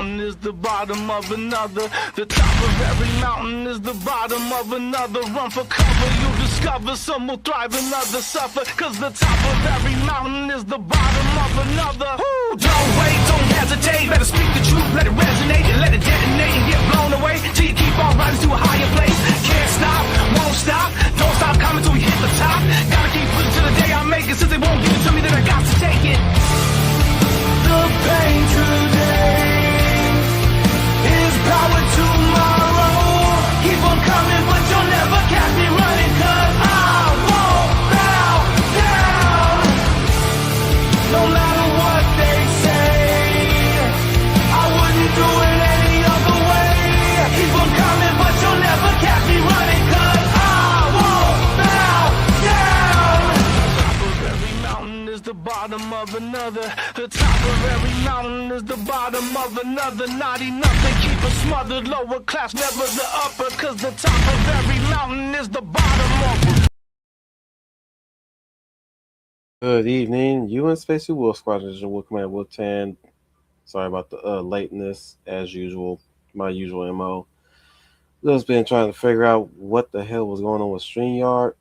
mountain is the bottom of another. The top of every mountain is the bottom of another. Run for cover, you discover some will thrive and others suffer. Cause the top of every mountain is the bottom of another. Woo! Don't wait, don't hesitate. Better speak the truth, let it resonate and let it detonate and get blown away. Till you keep on rising to a higher place. Can't stop, won't stop. Don't stop coming till we hit the top. Gotta keep pushing till the day I make it. Since they won't give it to me, then I got to take it. The pain today is power tomorrow. Keep on coming, but you'll never catch me running. Cause I won't bow down. No matter what they say, I wouldn't do it any other way. Keep on coming, but you'll never catch me running. Cause I won't bow down. The top of every mountain is the bottom of another. The top of every mountain is the bottom of another. Not enough, they keep us smothered. Lower class, never the upper. Cause the top of every mountain is the bottom of. Good evening, UN Space Wolf Squadron. Wolf Commander Wolf 10. Sorry about the lateness, as usual. My usual MO. Just been trying to figure out what the hell was going on with StreamYard,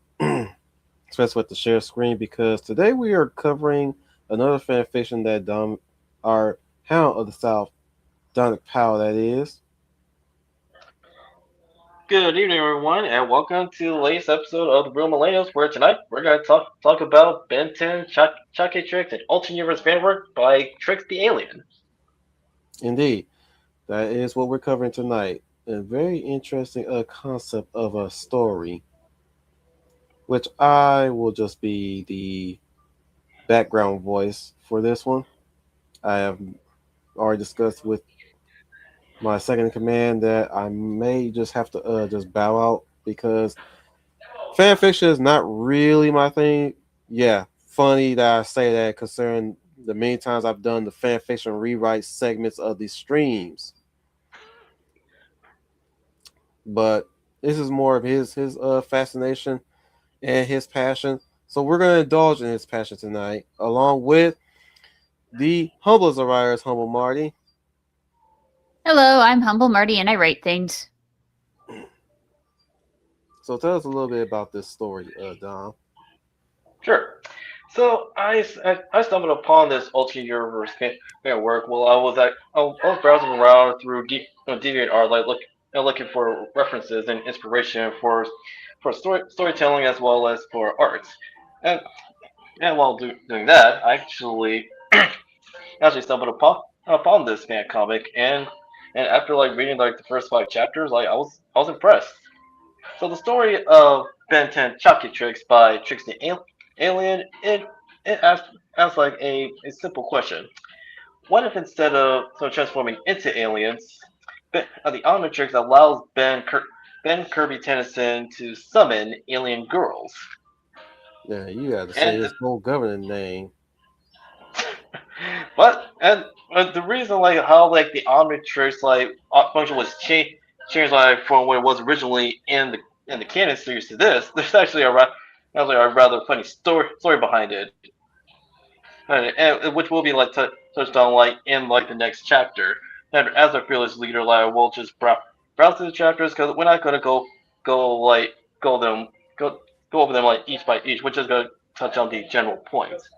especially with the share screen, because today we are covering another fan fiction that our Hound of the South, Dominic Powell, that is. Good evening, everyone, and welcome to the latest episode of the Real Millennials, where tonight we're going to talk about Ben 10, Chaquetrix, and Alternate Universe fan work by Trix the Alien. Indeed, that is what we're covering tonight. A very interesting concept of a story, which I will just be the background voice for this one. I have already discussed with my second in command that I may just have to just bow out because fan fiction is not really my thing. Yeah, funny that I say that considering the many times I've done the fan fiction rewrite segments of these streams. But this is more of his fascination and his passion. So we're going to indulge in his passion tonight, along with the humblest of writers, Humble Marty. Hello, I'm Humble Marty, and I write things. So tell us a little bit about this story, Dom. Sure. So I stumbled upon this alternate universe fan work while I was browsing around through DeviantArt, looking for references and inspiration for storytelling as well as for art. And while doing that, I actually stumbled upon this fan comic, and after reading the first 5 chapters, I was impressed. So the story of Ben 10 Chaquetrix by Trix the Alien, it asks a simple question. What if instead of transforming into aliens, the Omnitrix allows Ben Kirby Tennyson to summon alien girls? Yeah, you got to say his whole governing name. But the reason how the Omnitrix function was changed from what it was originally in the canon series to this, there's actually a rather funny story behind it, and which will be touched on in the next chapter. And as a fearless leader, we'll just browse through the chapters because we're not gonna go over them each by each. We're just gonna touch on the general points.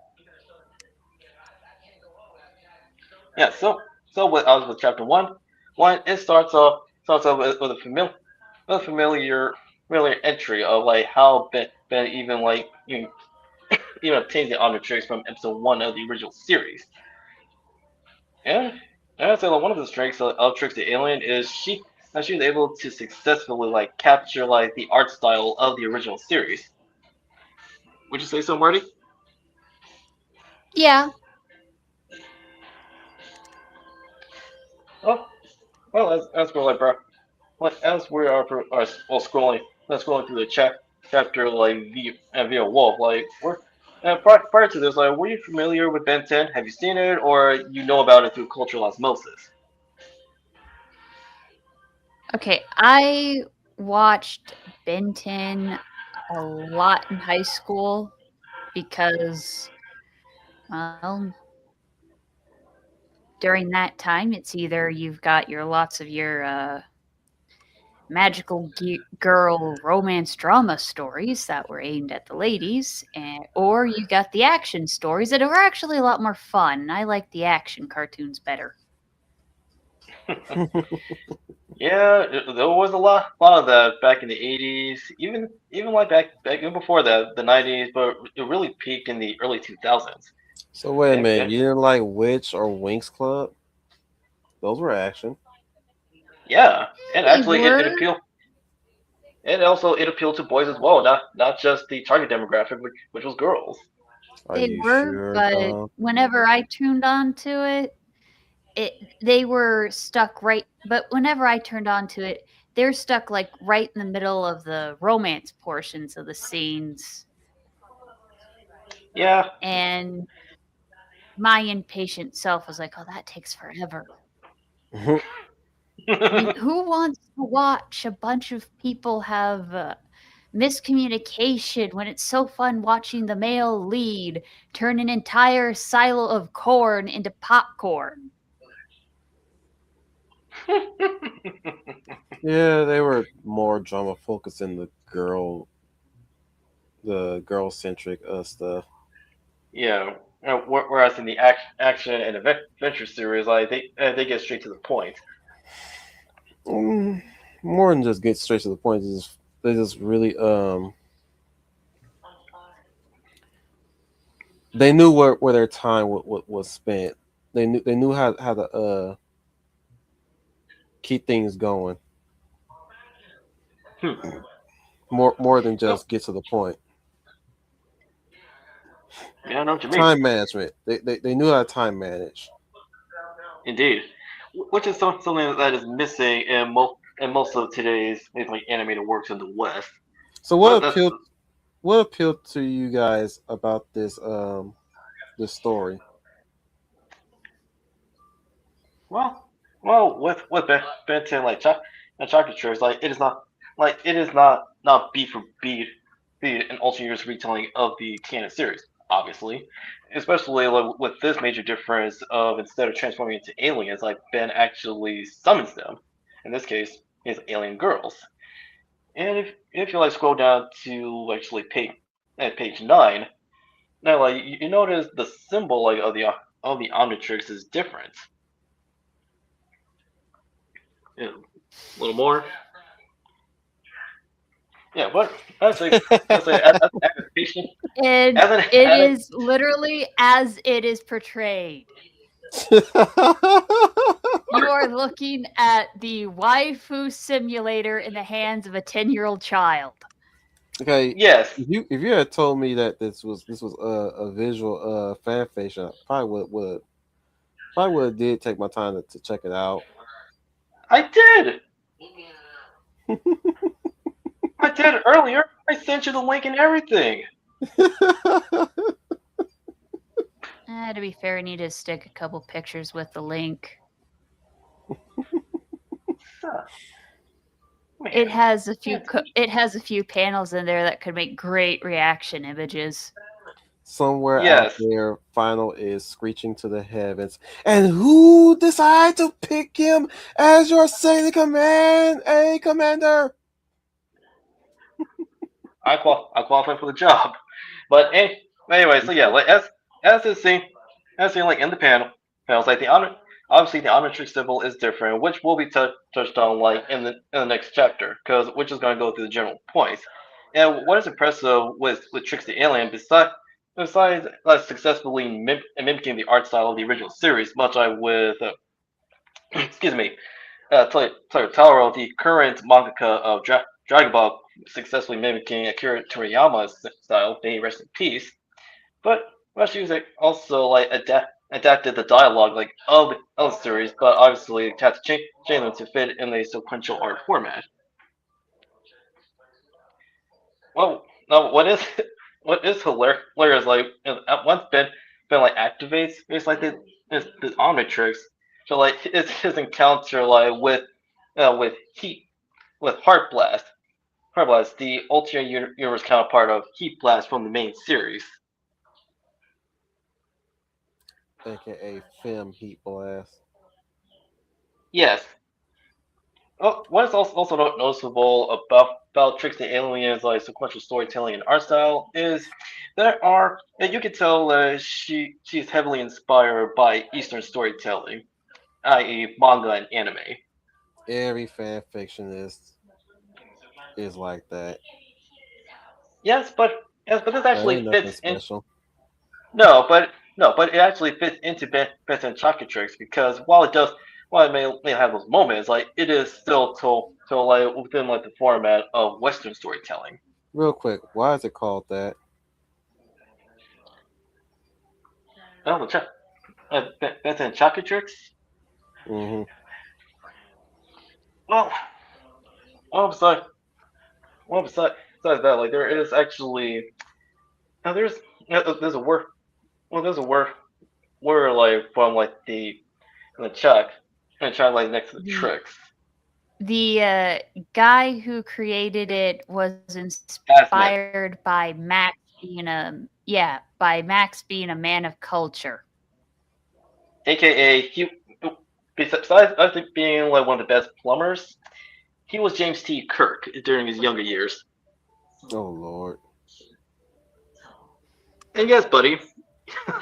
Yeah, so with chapter one, it starts off with a familiar entry of how Ben even obtains the Omnitrix from episode 1 of the original series. And I'd say one of the strengths of Trix the Alien is she's able to successfully capture the art style of the original series. Would you say so, Marty? Yeah. Well, as we are scrolling through the chapter via Wolf, we're prior to this, were you familiar with Ben 10? Have you seen it, or you know about it through cultural osmosis? Okay, I watched Ben 10 a lot in high school because, well, during that time, it's either you've got your lots of your magical girl romance drama stories that were aimed at the ladies, or you got the action stories that were actually a lot more fun. I like the action cartoons better. Yeah, there was a lot of that back in the '80s, even like back even before that, the '90s, but it really peaked in the early 2000s. So wait a Yeah, minute, yeah, you didn't like Witch or Winx Club? Those were action. yeah. And They actually, it were. appealed. And also, it appealed to boys as well, not just the target demographic, which was girls. Are They you were, sure, but Tom? whenever I tuned on to it they were stuck right. But whenever I turned on to it, they're stuck like right in the middle of the romance portions of the scenes, Yeah. and my impatient self was like, "Oh, that takes forever." I mean, who wants to watch a bunch of people have miscommunication when it's so fun watching the male lead turn an entire silo of corn into popcorn? Yeah, they were more drama focused in the girl centric stuff. Yeah. Whereas in the action and adventure series, like they get straight to the point. Mm, More than just get straight to the point. They just really they knew where their time was spent. They knew how to keep things going Hmm. more than Oh, just get to the point. yeah, I know what you mean. Time management. They knew how to time manage. Indeed, which is something that is missing in most of today's maybe like animated works in the West. So But that's what appealed to you guys about this story? well, with Ben 10 like and Chaquetrix, like it is not beat for beat an alternate years retelling of the canon series, obviously. Especially like, with this major difference of instead of transforming into aliens, like Ben actually summons them. In this case, it's alien girls. And if you like scroll down to actually page 9, now like you notice the symbol like of the Omnitrix is different. Yeah, a little more. Yeah, but honestly, as an adaptation, And as an it as is literally as it is portrayed. You are looking at the waifu simulator in the hands of a 10-year-old child. Okay, yes, if you had told me that this was a visual fan fiction, I probably would did take my time to check it out. I did. I did earlier. I sent you the link and everything. To be fair, I need to stick a couple pictures with the link. Huh, man, It has a few. yeah, It has a few panels in there that could make great reaction images. Somewhere out yes. there, Final is screeching to the heavens. And who decided to pick him as your second command, a commander? I qualify for the job. But anyway, so yeah, like as is seen as seen like in the panels, like the honor obviously the Omnitrix symbol is different, which will be touched on like in the next chapter, because which is going to go through the general points. And what is impressive with Trix the Alien, besides successfully mimicking the art style of the original series, much like with excuse me, Taro, the current mangaka of Dragon Ball, successfully mimicking Akira Toriyama's style, may he rest in peace. But Mashi's also like adapted the dialogue like of the series, but obviously had to change them to fit in a sequential art format. Well, no, what is what is hilarious like at once Ben like activates it's like this Omnitrix, so like it's his encounter like with Heat with Heart Blast, the alternate universe counterpart of Heat Blast from the main series. aka Fem Heat Blast. Yes. Oh, what is also noticeable about Tricks the Alien's like sequential storytelling and art style is that you can tell she's heavily inspired by Eastern storytelling, i.e., manga and anime. Every fan fiction is like that. Yes, but this That actually ain't nothing fits in. special. No, but it actually fits into Ben and Chaquetrix because while it may have those moments, like it is still to like within like the format of Western storytelling. Real quick, why is it called that? Oh, Ben and Chaquetrix. Hmm. Well, well, besides, besides that, like there is actually now there's a word there's a word like from the Chuck and Chuck like next to the The tricks guy who created it was as next, inspired by Max being a man of culture. aka he besides I think being like one of the best plumbers, he was James T. Kirk during his younger years. Oh Lord. And yes, buddy,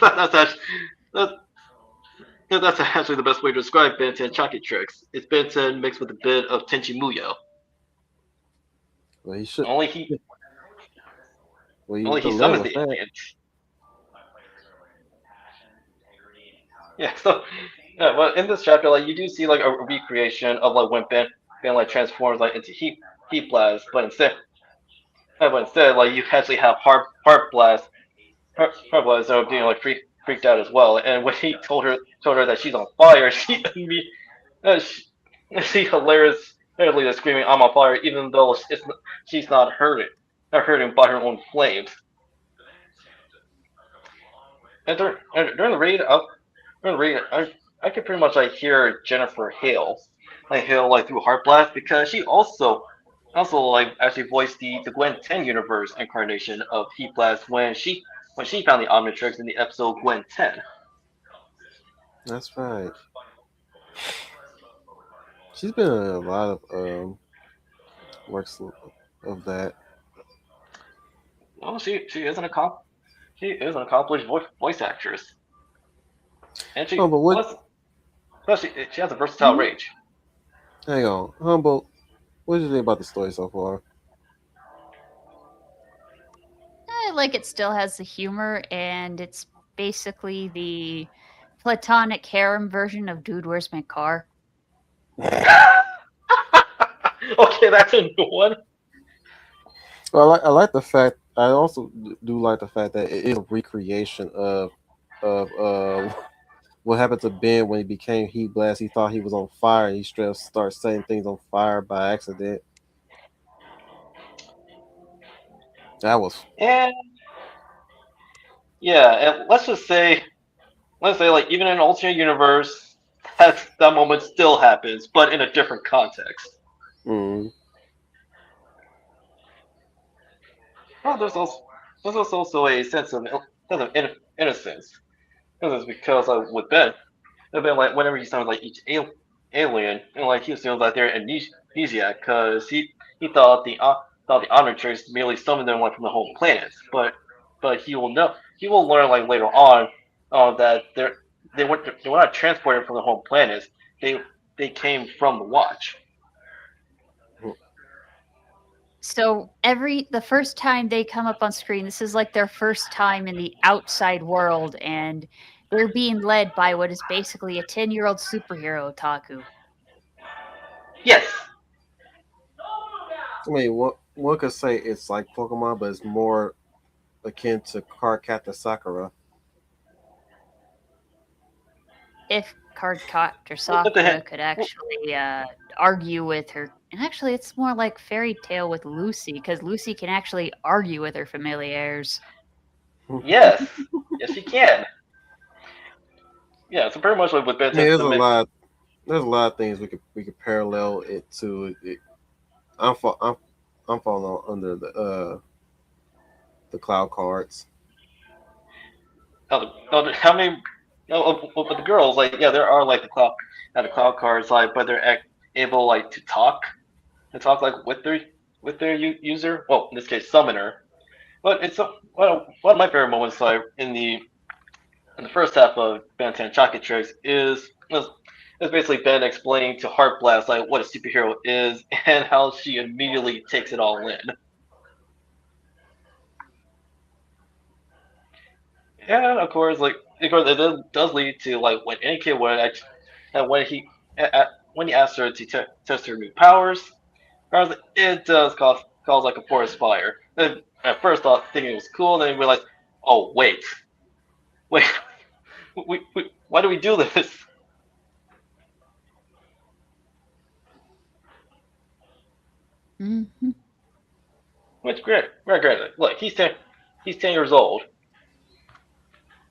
that's actually that, that's actually the best way to describe Benton Chaquetrix. It's Benton mixed with a bit of Tenchi Muyo. Well, he should. Only he Well, he only should he have led summons with the that. aliens. Yeah, so yeah, but in this chapter, like you do see like a recreation of like when Ben like transforms like into heat blast, but instead like you actually have heart blast, heart blast are being like freaked out as well. And when he told her that she's on fire, she, she hilariously is screaming I'm on fire, even though she's not hurting by her own flames. And during the raid, I could pretty much like hear Jennifer Hale like through Heart Blast because she also like actually voiced the Gwen 10 universe incarnation of Heat Blast when she found the Omnitrix in the episode Gwen 10. That's right. She's been in a lot of works of that. Well, she is an accomplished voice actress, and Oh, but what? she has a versatile Mhm. range. Hang on, Humble. What did you think about the story so far? I like it still has the humor, and it's basically the platonic harem version of Dude, Where's My Car? Okay, that's a new one. Well, I like the fact. I also do like the fact that it is a recreation of what happened to Ben when he became Heat Blast. He thought he was on fire, and he straight up started setting things on fire by accident. That was And yeah, and let's say like even in an alternate universe, that moment still happens, but in a different context. mm, Well, there's also a sense of innocence. This is because with Ben, like whenever he sounds like each alien, and like he assumes that they're amnesiac because he thought the Omnitrix merely summoned them like from the home planets, but he will learn like later on that they were not transported from the home planets. They they came from the Watch. So the first time they come up on screen, this is like their first time in the outside world, and they're being led by what is basically a 10-year-old superhero otaku. Yes, I mean, one could say it's like Pokemon, but it's more akin to Cardcaptor Sakura. If Cardcaptor what the Sakura heck? could actually argue with her, and actually, it's more like Fairy Tale with Lucy, because Lucy can actually argue with her familiars. Yes, yes, she can. Yeah, so pretty much like with I mean, Benton, the main. there's a lot of things we could parallel it to. I'm fa- I'm I'm falling under the cloud cards. How many but the girls, like, yeah, there are like the cloud cards, like, but they're able like to talk like with their user. Well, in this case, summoner. But it's one of my favorite moments, like in the first half of Ben 10 Chaquetrix is basically Ben explaining to Heartblast like what a superhero is and how she immediately takes it all in. And of course, it does lead to like when any kid would actually, when he asks her to test her new powers, it does cause like a forest fire. And at first, thought thinking it was cool, then realized, oh wait, why do we do this? Hmm. Which granted, look, he's 10 years old.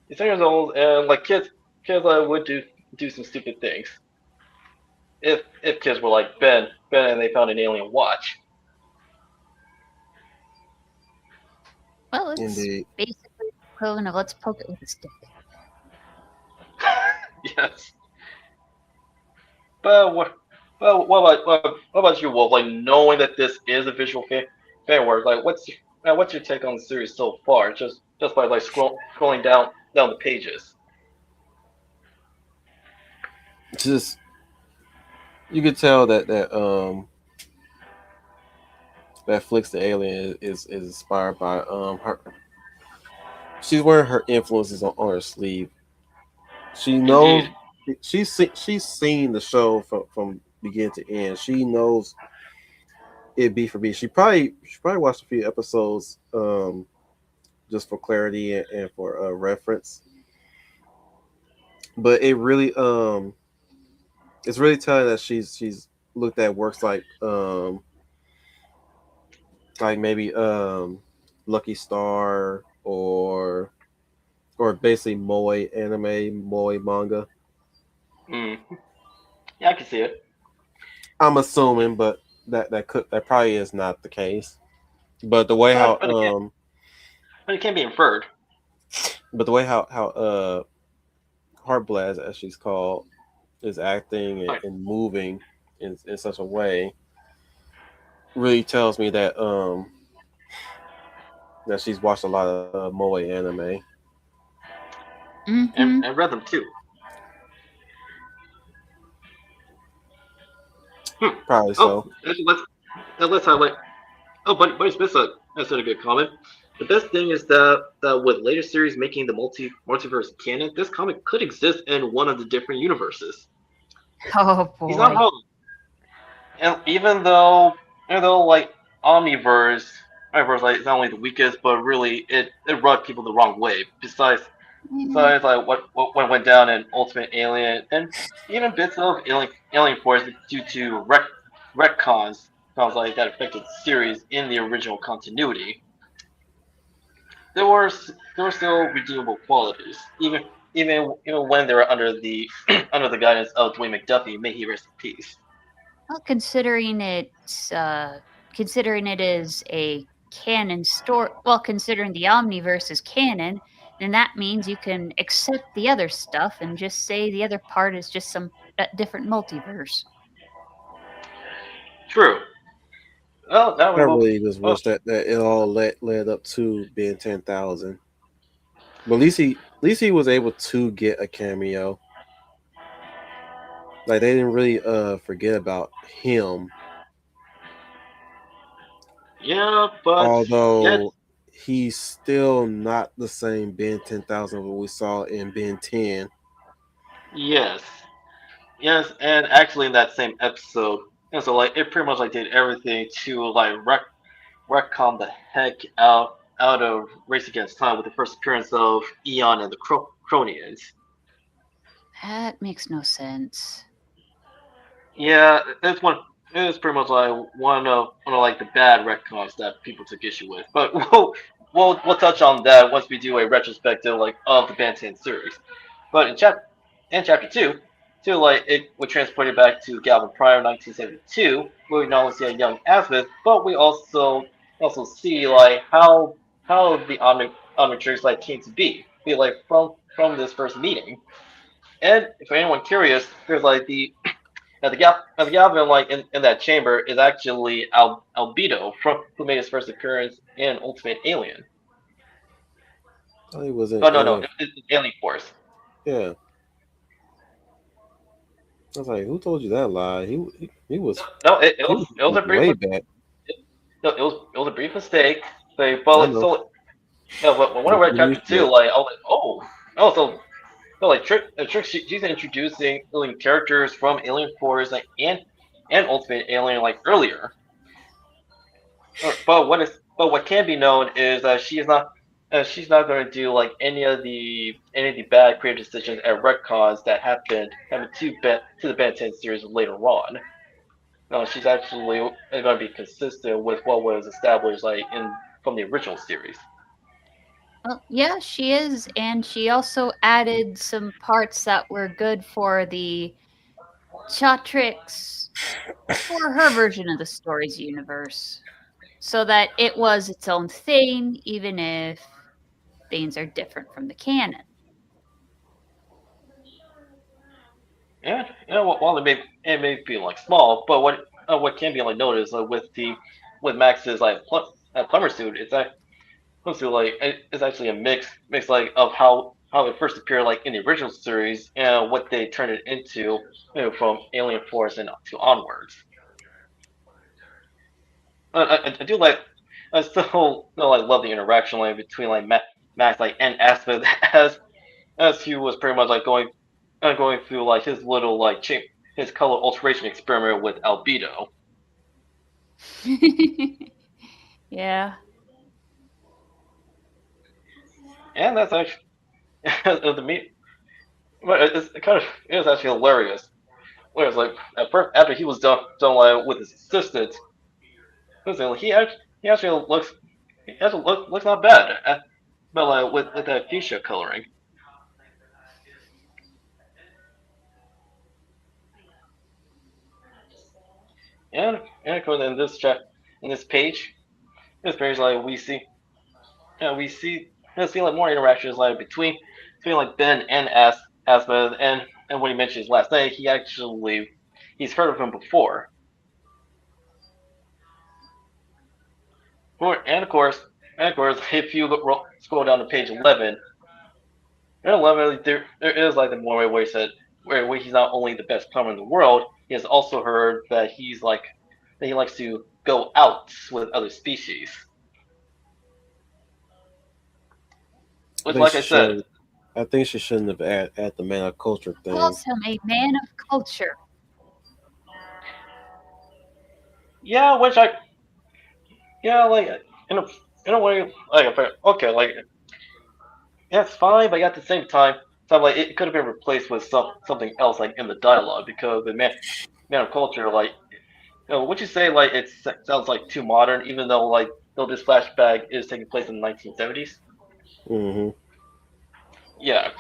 He's 10 years old, and like kids would do some stupid things if kids were like Ben, and they found an alien watch. Well, it's Indeed. basically the equivalent of let's poke it with a stick. Yes, but what about you, Wolf? Like knowing that this is a visual fan work, like what's your take on the series so far? Just by like scrolling down the pages. Just you could tell that Flix the alien is inspired by her. She's wearing her influences on her sleeve. She knows Indeed. she's seen the show from beginning to end. She knows it B for B. She probably watched a few episodes just for clarity and for reference. But it's really telling that she's looked at works like maybe Lucky Star or basically moe manga. Mm. Yeah, I can see it. I'm assuming, but that probably is not the case. But the way how But it can't be inferred. but the way how Heartblast, as she's called, is acting Right. and moving in such a way really tells me that she's watched a lot of moe anime. Hmm. And read them too. Hmm. Probably Oh, so. actually, let's highlight. Oh, Buddy Smith said a good comment. The best thing is that with later series making the multiverse canon, this comic could exist in one of the different universes. Oh He's not boy. wrong. And even though like Omniverse, Omniverse like is not only the weakest, but really it rubbed people the wrong way. Eh, Besides like what went down in Ultimate Alien, and even bits of Alien Force due to retcons, sounds like that affected the series in the original continuity. There were still redeemable qualities, even when they were under the under the guidance of Dwayne McDuffie. May he rest in peace. well, considering it is a canon story, well, considering the Omniverse is canon, then that means you can accept the other stuff and just say the other part is just some different multiverse. True. Well, now I we will. really just Oh, wish that it all led up to being 10,000. But at least he was able to get a cameo. Like they didn't really forget about him, yeah, but yet, although he's still not the same Ben 10,000 what we saw in Ben 10. yes, yes, and actually in that same episode, and so like it pretty much like did everything to like retcon the heck out of Race Against Time with the first appearance of Eon and the Cronians. That makes no sense. Yeah, it's one. It was pretty much like one of like the bad retcons that people took issue with. But we'll touch on that once we do a retrospective like of the Ben 10 series. But in chapter two like it would transport you back to Galvin Prime 1972, where we not only see a young Asmith, but we also see like how the Omnitrix like came to be like from this first meeting. And for anyone curious, there's like the Galvin like in that chamber is actually Albedo from who made his first appearance in Ultimate Alien. Oh, he was in Oh no, Alien. it's Alien Force. Yeah, I was like, who told you that lie? He was No, he was it was a brief way back. no, it was a brief mistake. Like, I but know. so yeah, but when I I'm read getting chapter used to two, it. like I was like, oh, so like Trick, she's introducing alien characters from Alien Force like, and Ultimate Alien like earlier. But what can be known is that she's not going to do like any of the bad creative decisions and retcons that happened to the Ben 10 series later on. No, she's actually going to be consistent with what was established like in from the original series. Well, yeah, she is, and she also added some parts that were good for the Chaquetrix for her version of the story's universe, so that it was its own thing, even if things are different from the canon. And while it may be like small, but what can be like noticed with Max's like plumber suit, it's actually a mix like of how it first appeared like in the original series and what they turned it into, from Alien Force and to onwards. I do like I still like love the interaction like between like Max like and Aspen as he was pretty much like going through like his little like his color alteration experiment with albedo. Yeah. And that's actually the me. But it is actually hilarious. Whereas like at first after he was done like with his assistant, he actually looks not bad. But like with that fuchsia coloring. And of course in this page like we see like more interactions like between like Ben and Asma, and when he mentioned his last name, he's heard of him before. And of course, if you scroll down to page 11, in 11 there is like the more where he said where he's not only the best plumber in the world, he has also heard that he likes to go out with other species. I Which, think like she I said, should. I think she shouldn't have at the man of culture thing. Calls him a man of culture. yeah, which I yeah like in a in a way like okay like yeah, it's fine, but at the same time, like it could have been replaced with something else like in the dialogue because the man of culture like would you say like sounds like too modern even though this flashback is taking place in the 1970s? Hmm. Yeah,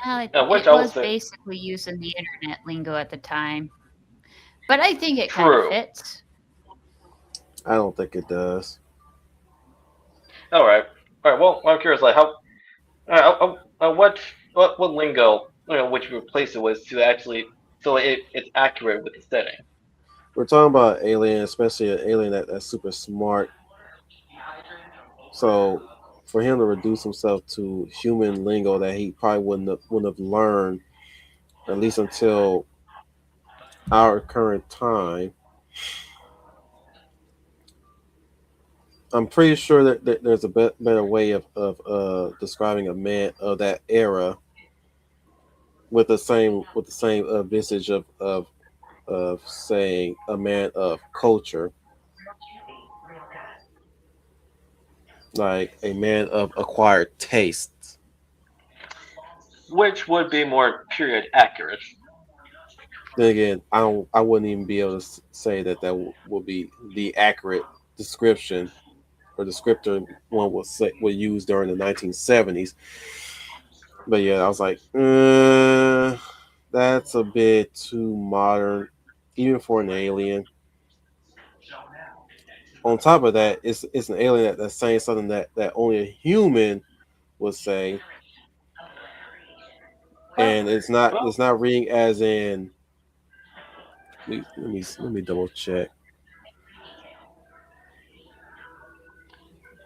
which It I would was say basically using the internet lingo at the time. But I think it kind of true. fits. I don't think it does. All right. Well, I'm curious like how what lingo which you replace it with to actually so it's accurate with the setting. We're talking about alien, especially an alien that's super smart. So for him to reduce himself to human lingo that he probably wouldn't have learned at least until our current time. I'm pretty sure that there's a better way of describing a man of that era with the same visage of saying a man of culture, like a man of acquired tastes. Which would be more period accurate. Then again, I wouldn't even be able to say that would be the accurate description or descriptor one would use during the 1970s. But yeah, I was like, that's a bit too modern, even for an alien. On top of that, it's an alien that's saying something that only a human would say. Well, and it's not well, reading as in. Let me double check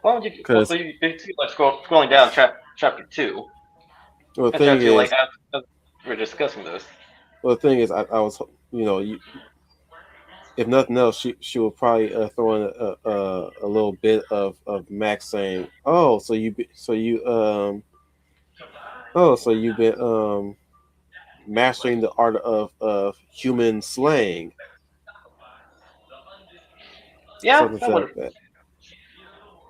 because you see, like scrolling down chapter two, well, the and thing chapter two, like is as we're discussing this. well the thing is I was if nothing else she will probably throw in a little bit of Max saying so you've been mastering the art of human slaying, Yeah, something that like would. that.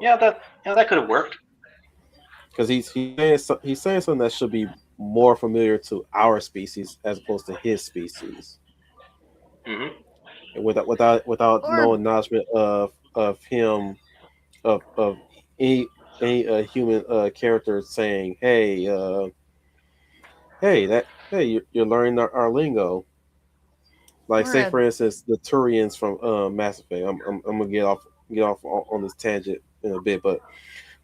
Yeah, that could have worked. Because he's saying something that should be more familiar to our species as opposed to his species, Hmm. and without Or no acknowledgement of him of any human character saying, hey, you're learning our lingo. Like, or say a for instance, the Turians from Mass Effect. I'm gonna get off on this tangent in a bit, but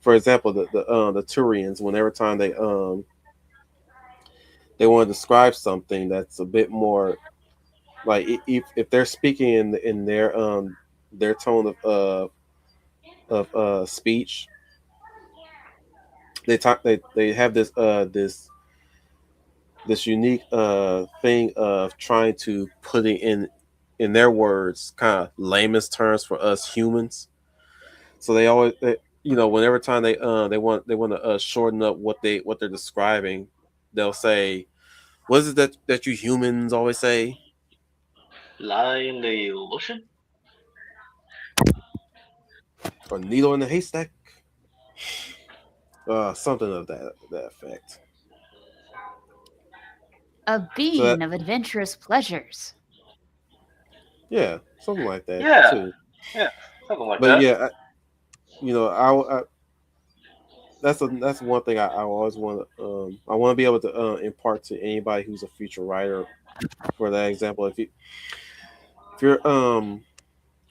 for example, the Turians, whenever time they want to describe something that's a bit more like if they're speaking in their tone of speech, they have this unique thing of trying to put it in their words, kind of layman's terms for us humans. So whenever time they want to shorten up what they're describing, they'll say, "What is it that you humans always say?" Lie in the ocean. Or needle in the haystack, something of that effect. a So that being of adventurous pleasures. yeah, something like that Yeah, too. yeah, something like But that. yeah, that's one thing I always want to I want to be able to impart to anybody who's a future writer. For that example, if you're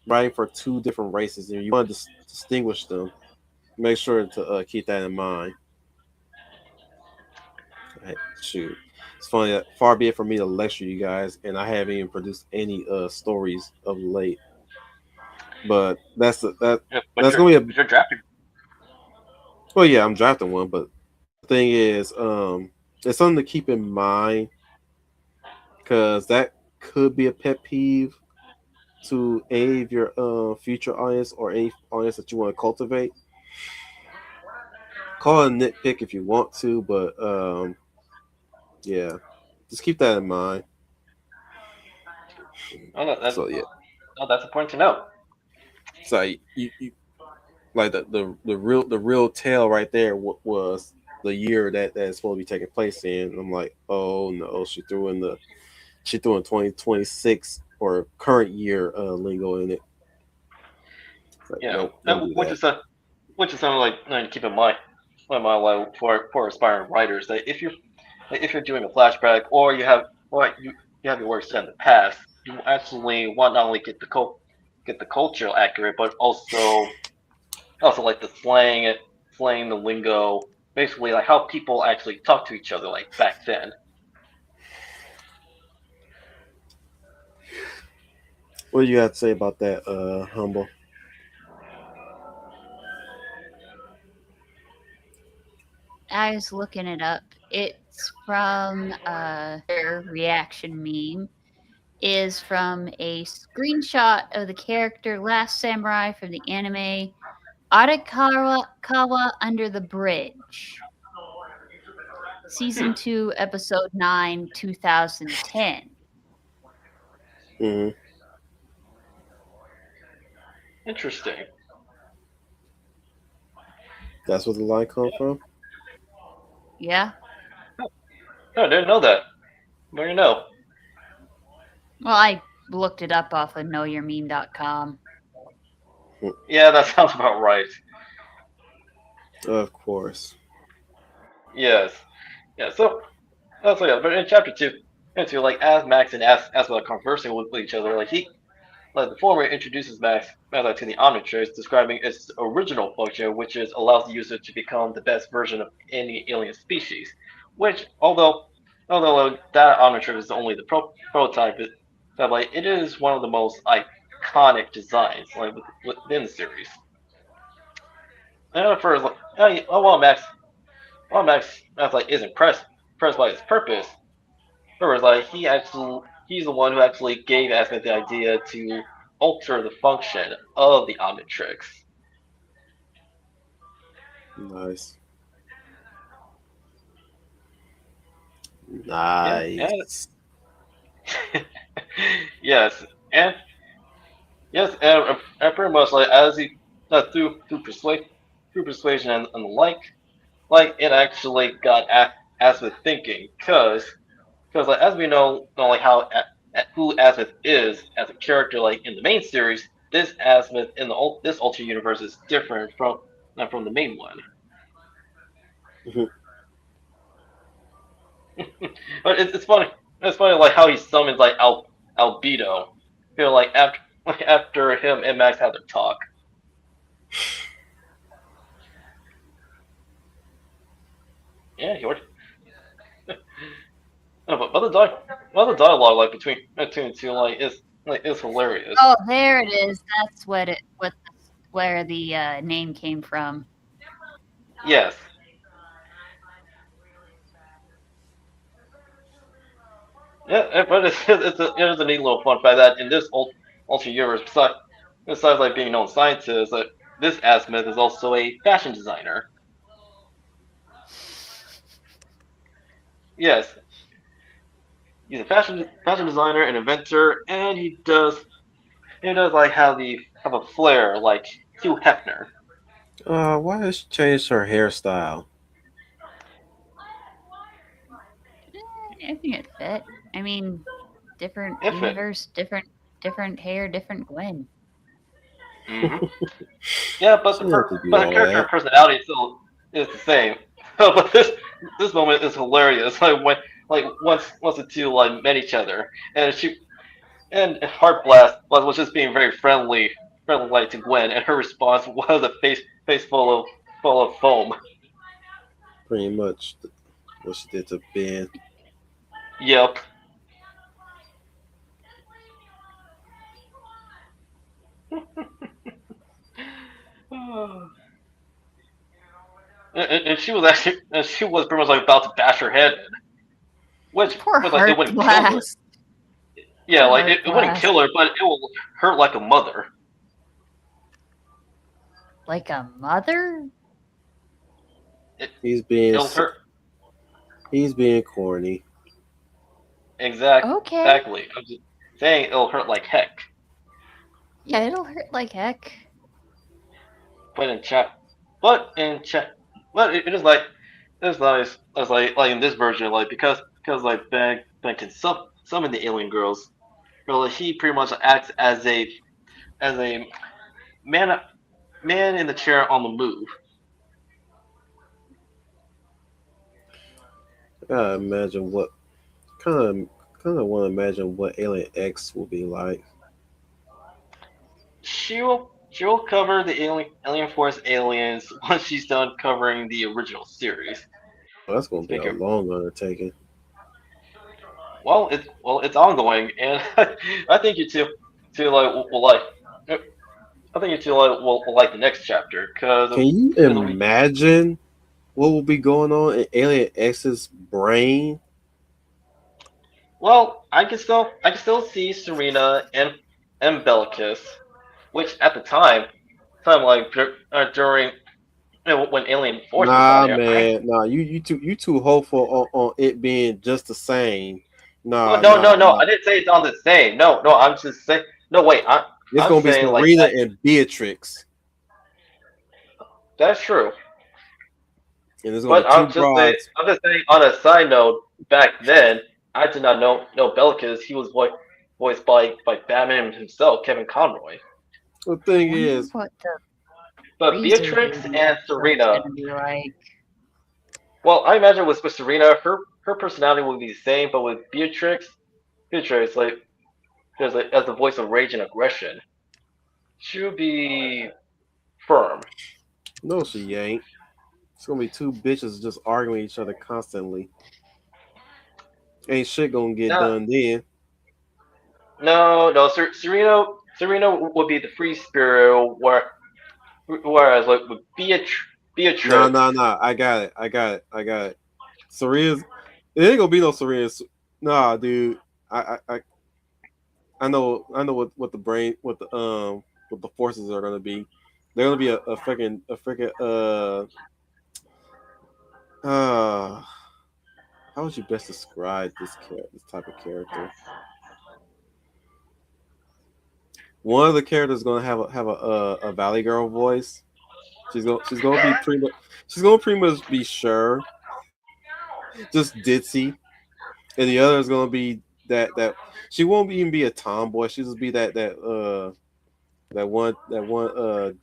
writing for two different races and you want to distinguish them, make sure to keep that in mind. Shoot, it's funny that far be it for me to lecture you guys, and I haven't even produced any stories of late. But Yeah, that's gonna be a but you're drafting. well, yeah, I'm drafting one, but the thing is, it's something to keep in mind because that could be a pet peeve to any of your future audience or any audience that you want to cultivate. Call it a nitpick if you want to, but yeah, just keep that in mind. Oh, So yeah, that's important to know. so you like the real tale right there was the year that's supposed to be taking place in. I'm like, oh no, she threw in 2026 or current year lingo in it. It's like, You know, nope, don't do that. which is something like to keep in mind, like for aspiring writers that if you're doing a flashback or you have your work set in the past, you actually want not only get the culture accurate, but also like the slang, the lingo, basically like how people actually talk to each other like back then. What do you have to say about that, Humble? I was looking it up. It's from their reaction meme is from a screenshot of the character Last Samurai from the anime Arakawa Kawa Under the Bridge, season 2, episode 9, 2010. Hmm. Interesting. That's where the line come from. Yeah. No, I didn't know that. But you know, Well, I looked it up off of knowyourmeme.com. yeah, that sounds about right. Of course. Yes, yeah. So that's like, but in chapter two, like as Max and as well conversing with each other, like the former introduces Max like, to the Omnitrix, describing its original function, which is allows the user to become the best version of any alien species. Which, although that Omnitrix is only the prototype, that like it is one of the most iconic designs like within the series. And at first, like, while Max like is impressed by its purpose, whereas like he's the one who actually gave Asmith the idea to alter the function of the Omnitrix. Nice. Yeah, and Nice. yes, and yes, and pretty much like as he through persuasion and the like it actually got Asmith thinking, because like as we know like how who Asmith is as a character like in the main series, this Asmith in this alternate universe is different from the main one. Mhm. But it's funny. It's funny like how he summons like Albedo. You know, after him and Max had their talk. Yeah, he already. No, but the dialogue like between the two is hilarious. Oh, there it is. That's where the name came from. Yes. Yeah, but it's a neat little fun fact that in this alternate universe, besides like being a known scientist, this Asmith is also a fashion designer. Yes, he's a fashion designer and inventor, and he does like have a flair like Hugh Hefner. Why has she changed her hairstyle? I think it fit. I mean, different If it. universe, different hair, different Gwen. Hmm. Yeah, She didn't have to do but her all character that. and personality still is the same. But this moment is hilarious. Like when once the two like met each other, and Heart Blast was just being very friendly like to Gwen, and her response was a face full of foam. Pretty much what she did to Ben. Yep. And she was pretty much like about to bash her head in, which Poor was like it Heart wouldn't kill her. Blast. Yeah, Poor like Heart it wouldn't Blast. kill her, but it will hurt like a mother. Like a mother? It, He's being it'll hurt he's being corny. Okay. exactly. I'm just saying it'll hurt like heck. Yeah, it'll hurt like heck. But in chat, but in chat, but it is like it's nice. It's like in this version, like because like Ben can summon the alien girls. Well, he pretty much acts as a man man in the chair on the move. I gotta imagine what kind of want to imagine what Alien X will be like. She will cover the Alien Force aliens once she's done covering the original series. Oh, that's gonna be a Speaking long undertaking. it's ongoing, and I think you two like will like. I think you two will like the next chapter Can you it'll be imagine what will be going on in Alien X's brain? well. I can still see Serena and Bellicus, which at the time like during when Alien Force was on Nah, there. man. Nah, you too hopeful on it being just the same. Oh, Nah, no, nah, no, no. nah. I didn't say it's on the same. No, no. I'm just saying. No, wait. It's I'm gonna be saying like Serena and Beatrix, that's true. and there's gonna But be two brides. I'm just saying. On a side note, back then I did not know Bellicus. He was voiced by Batman himself, Kevin Conroy. The thing Wonder is, what the But Razor Beatrix Baby and episode's Serena. gonna be like. Well, I imagine with Serena, her personality will be the same, but with Beatrix like there's like as the voice of rage and aggression, she would be firm. no, she ain't. It's gonna be two bitches just arguing each other constantly. Ain't shit gonna get No, done then. no. Serena would be the free spirit, whereas like with Nah, Beatrix. nah, nah. I got it. Serena's. It ain't gonna be no Serena. Nah, dude. I I know what the brain, what the forces are gonna be. They're gonna be a freaking uh. How would you best describe this type of character? One of the characters is gonna have a Valley Girl voice. She's gonna be pretty much she's gonna pretty much be sure, just ditzy, and the other is gonna be that she won't even be a tomboy. She'll just be that one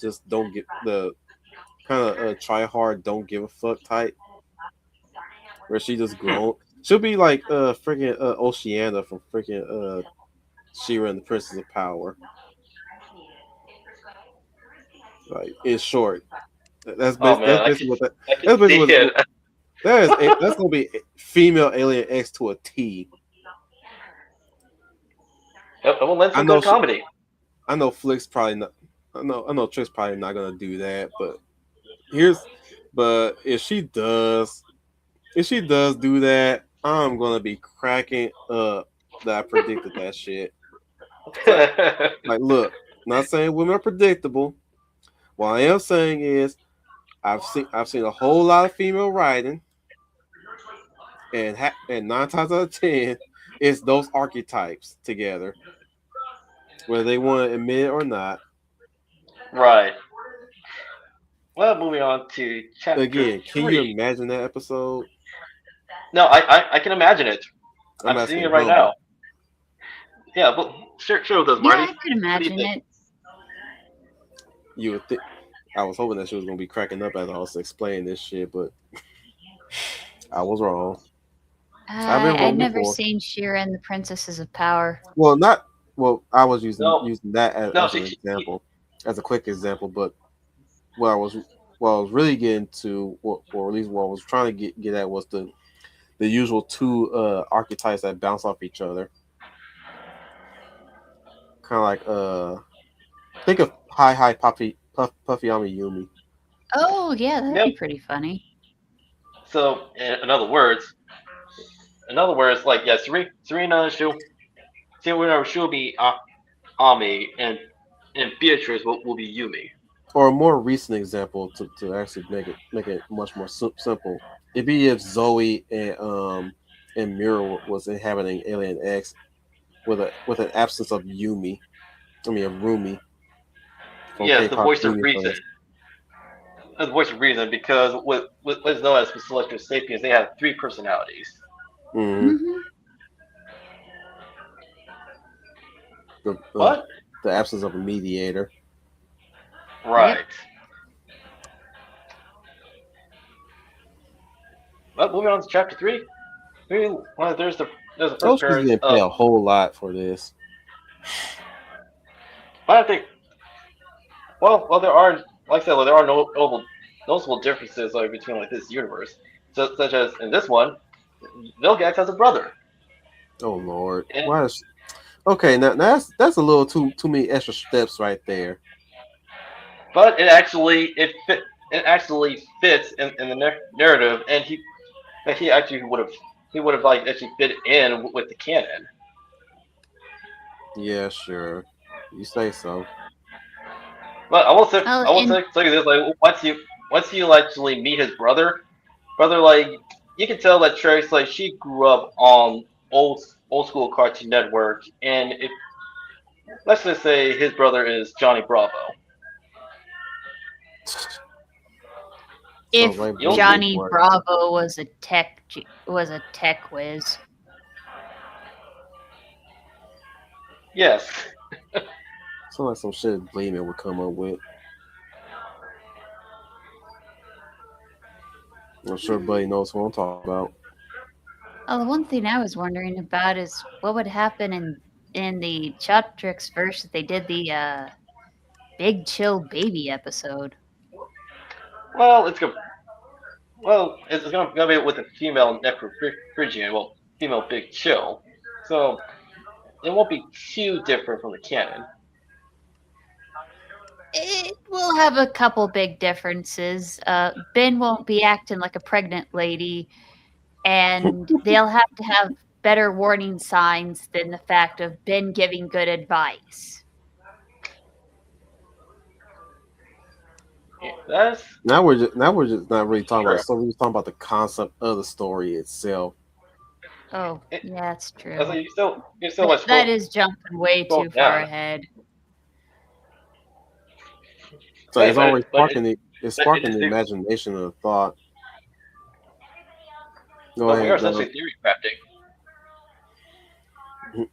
just don't get the kind of try hard, don't give a fuck type, where she just Hmm. grown. She'll be like freaking Oceana from freaking She-Ra and the Princess of Power. Like in short, Oh man, that's basically what that I can that's basically see it. that's gonna be female Alien X to a T. It will lend I some know good she, comedy. I know Flick's probably not. I know Trick's probably not gonna do that, but here's but if she does do that, I'm gonna be cracking up that I predicted that shit. It's like look, not saying women are predictable. What I am saying is I've seen a whole lot of female writing, and 9 times out of 10, it's those archetypes together, whether they want to admit it or not. Right. Well, moving on to chapter Again, can you three. imagine that episode? No, I can imagine it. I'm I'm seeing asking it right humbly. now. Yeah, but share with us, Yeah, Marty. I could What do you imagine think? it. You would think. I was hoping that she was gonna be cracking up as I was explaining this shit, but I was wrong. I've been I'd wrong never before. seen Shira and the Princesses of Power. Well, not well. I was using No, using that no. as an example, as a quick example. But what I was what I was really getting to, or at least what I was trying to get at, was the usual two archetypes that bounce off each other. Kind of like think of Hi Puffy Ami Yumi. Oh, yeah, that'd Yep. be pretty funny. So, in other words, like yeah, Serena, she'll be Ami, and Beatrice will be Yumi. Or a more recent example to actually make it much more simple. It'd be if Zoe and Mira was inhabiting Alien X with an absence of Yumi. I mean of Rumi from Yes, the K-pop voice of Demon reason. Hunters. The voice of reason, because with what's known as Celestial Sapiens, they have three personalities. Mm-hmm. Hmm. The What? the absence of a mediator. Yep. Right. Well, moving on to chapter three. Well, there's the first Toshki's appearance getting paid of. a whole lot for this. But I think well there are like I said, there are no noticeable differences like between like this universe, such as in this one, Vilgax has a brother, Oh Lord, and why is okay? Now that's a little too many extra steps right there. but it actually fits in the narrative, and he actually would have like actually fit in with the canon. Yeah, sure. You say so. But Well, I will in tell you this, like once you actually meet his brother, like you can tell that Trace, like she grew up on old school Cartoon Network, and if let's just say his brother is Johnny Bravo. Sounds if like You'll Blue see. Johnny Bookmark. Bravo was a tech whiz. Yes. Sounds like some shit Bleeman would come up with. I'm sure Buddy knows what I'm talking about. Oh, the one thing I was wondering about is what would happen in the Chaquetrix verse if they did the Big Chill Baby episode. Well, it's gonna be with a female necrophrygian. Well, female Big Chill. So it won't be too different from the canon. It will have a couple big differences. Ben won't be acting like a pregnant lady, and they'll have to have better warning signs than the fact of Ben giving good advice. Yeah, that's Now we're just not really talking about true. the story. We're just talking about the concept of the story itself. Oh, It, yeah, that's that's true. like you still like That is jumping way scroll too far down. ahead. So Hey, it's already but it, it's but it sparking is the imagination and the thought. Go but we are ahead, essentially Doug. theory crafting. But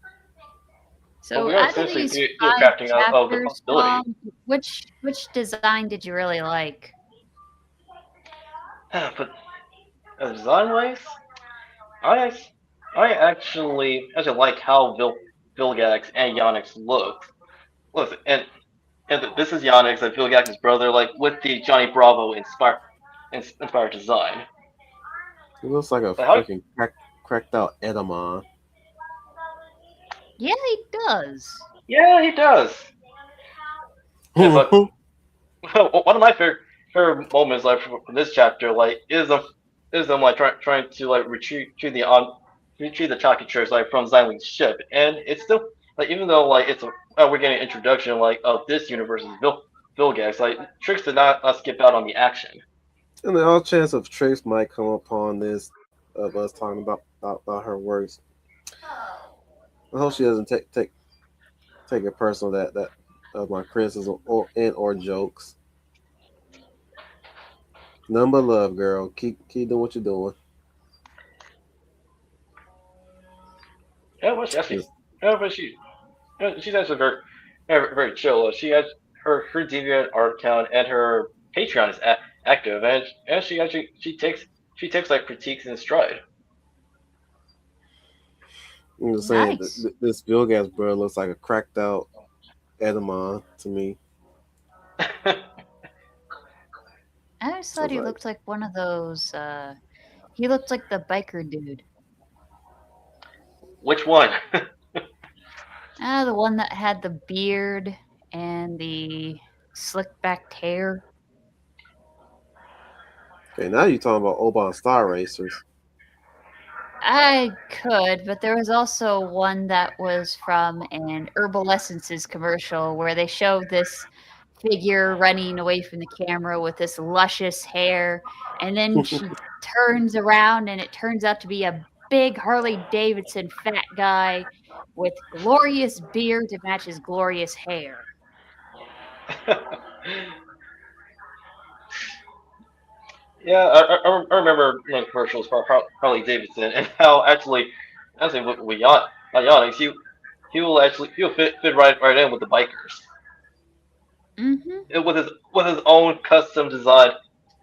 So, we are out of essentially these theory five crafting of the chapters, possibility. which design did you really like? But design wise, I act- I actually like how Vilgax and Yonix look. Listen, and this is Yonix and Vilgax's brother, like with the Johnny Bravo inspired design. It looks like a But how? freaking cracked out Edamon. Yeah, he does. Yeah, he does. Yeah, but one of my favorite moments like from this chapter like is them like trying to like retrieve the Chaquetrix like from Xyling's ship, and it's still like even though like we're getting an introduction like of this universe's Vilgax, like Trix did not skip out on the action. And the all chance of Trace might come upon this of us talking about her works. I hope she doesn't take it personal that of my criticism or jokes. None but love, girl. Keep doing what you're doing. Yeah, well, she actually, Just yeah, but she's actually very chill. She has her Deviant art account and her Patreon is active, and she actually she takes like critiques in stride. I'm just saying that Nice. this Vilgas bro looks like a cracked out Edamon to me. I always I thought was he like, looked like one of those. He looked like the biker dude. Which one? The one that had the beard and the slick backed hair. okay, now you're talking about Oban Star Racers. I could, but there was also one that was from an Herbal Essences commercial where they show this figure running away from the camera with this luscious hair, and then she turns around and it turns out to be a big Harley Davidson fat guy with glorious beard to match his glorious hair. Yeah, I remember commercials for Harley Davidson and how actually with Yannick, he will fit right in with the bikers. Mm-hmm. With his own custom design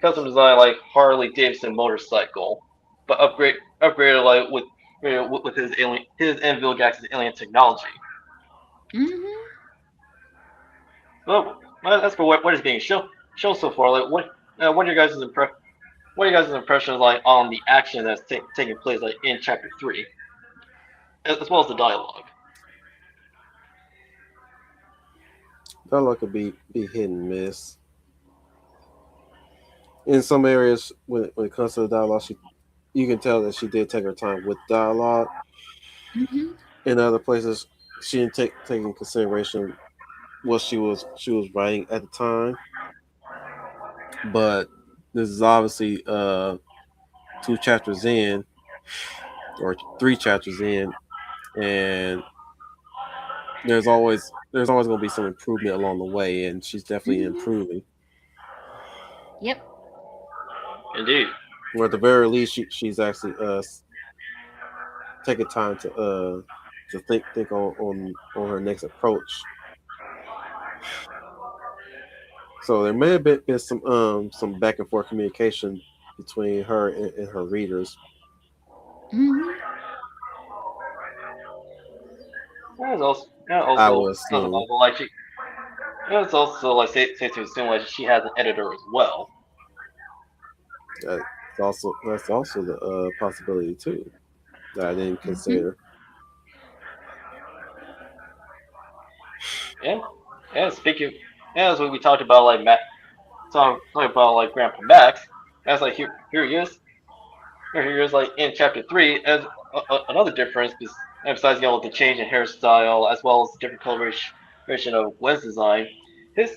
like Harley Davidson motorcycle, but upgraded like with his and Vilgax's alien technology. Mm-hmm. Well, as for what is being shown so far, like what are your guys' impressions like on the action that's taking place like in chapter 3, as well as the dialogue? That look could be hit and miss. In some areas, when it comes to the dialogue, you can tell that she did take her time with dialogue. Mm-hmm. In other places, she didn't take in consideration what she was writing at the time. But this is obviously 2 chapters in or 3 chapters in, and there's always going to be some improvement along the way, and she's definitely Mm-hmm. improving. Yep. Indeed. Or at the very least, she's actually taking time to think on her next approach. So there may have been some back and forth communication between her and her readers. Mm-hmm. I And would also assume like it's also like safe to assume like she has an editor as well. that's also the possibility too. that I didn't Hmm. consider. And and speaking, as we talked about like talking about like Grandpa Max, as like here he is, here he is like in chapter three as another difference besides the change in hairstyle as well as the different coloration of Gwen's design, his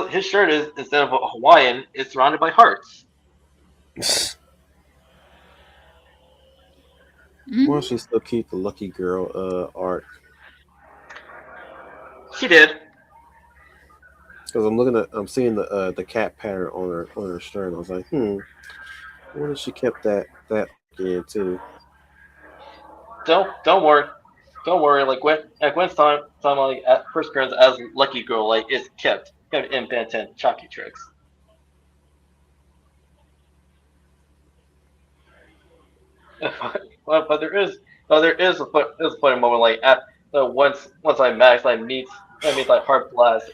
his shirt is instead of a Hawaiian, it's surrounded by hearts. Why don't Hmm. she still keep the Lucky Girl art? She did. Because I'm seeing the cat pattern on her shirt. And I was like, I wonder if she kept that again too. Don't worry. Don't worry. Like Gwen's time like at first appearance as Lucky Girl like is kept in Ben 10 Chaquetrix. But there is a funny moment like at once I max I meet like Heart Blast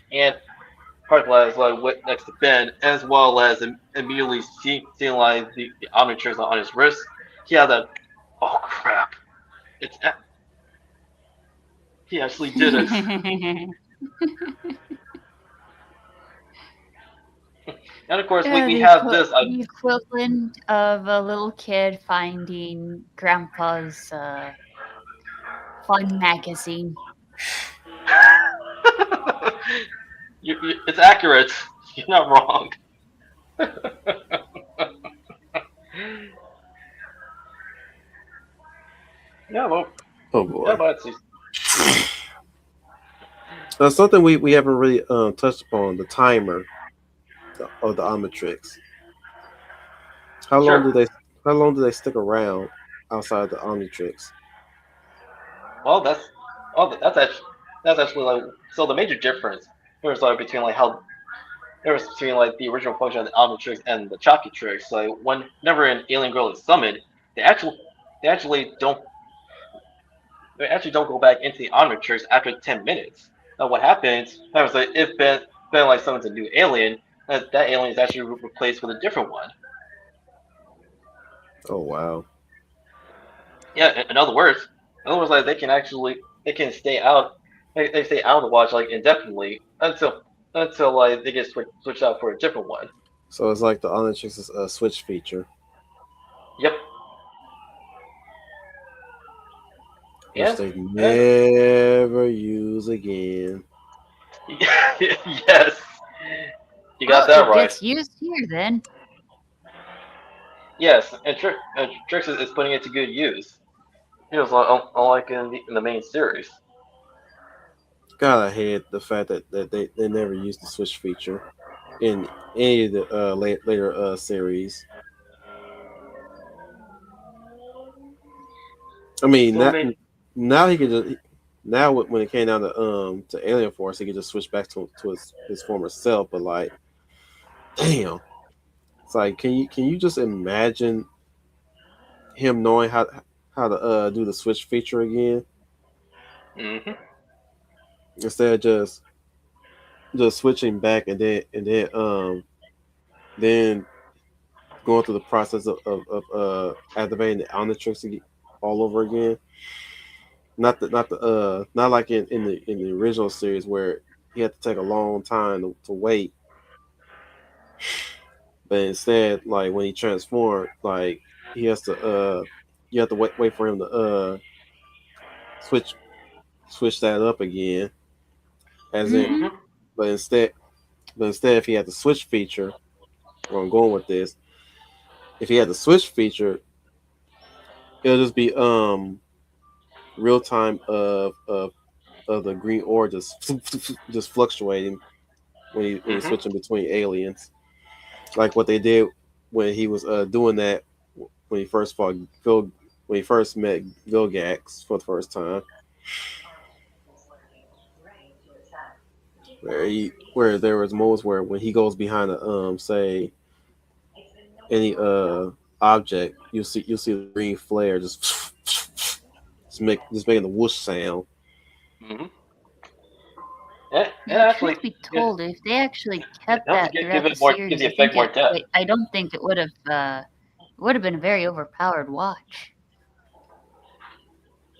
like went next to Ben as well as immediately seeing like the omnitrix on his wrist. He had that, oh crap, it's he actually did it. And of course we have this. The equivalent of a little kid finding grandpa's fun magazine. It's accurate. You're not wrong. Yeah, well, Oh yeah, boy. but it's, Something we haven't really touched upon the timer of the Omnitrix. How long sure. do they how long do they stick around outside the Omnitrix? Well, that's actually like so the major difference there's like between like how there was between like the original function of the Omnitrix and the Chaquetrix. Like whenever an alien girl is summoned, they actually they actually don't they actually don't go back into the Omnitrix after 10 minutes. Now what happens? Happens like if Ben like summons a new alien, that alien is actually replaced with a different one. Oh wow. Yeah, in other words, like they can stay out they stay out of the watch like indefinitely until like they get switched out for a different one. So it's like the Omnitrix's switch feature, Yep. which And they and never use again. yes, you got Well, that it right. gets used here then. Yes, and Trix is putting it to good use. You know, unlike in the main series. God, I hate the fact that they never used the switch feature in any of the later series. I mean, So I not mean, now he can just now when it came down to Alien Force, he could just switch back to his former self. But like, damn, it's like can you just imagine him knowing how to do the switch feature again hmm instead of just switching back and then going through the process of activating the Omnitrix all over again. Not like in the original series where he had to take a long time to wait, but instead like when he transformed, like he has to you have to wait for him to switch switch that up again, as in Hmm. hmm but instead if he had the switch feature, where I'm going with this, if he had the switch feature, it'll just be real time of the green ore just fluctuating when he's hmm switching between aliens, like what they did when he was doing that when he first fought Vil, when he first met Vilgax for the first time, where there was moments where when he goes behind a say any object, you'll see the green flare just making the whoosh sound. hmm and Now, actually, truth be yeah, told, if they actually it kept helps that give throughout the it more give series, the effect more depth. I don't think it would have been a very overpowered watch.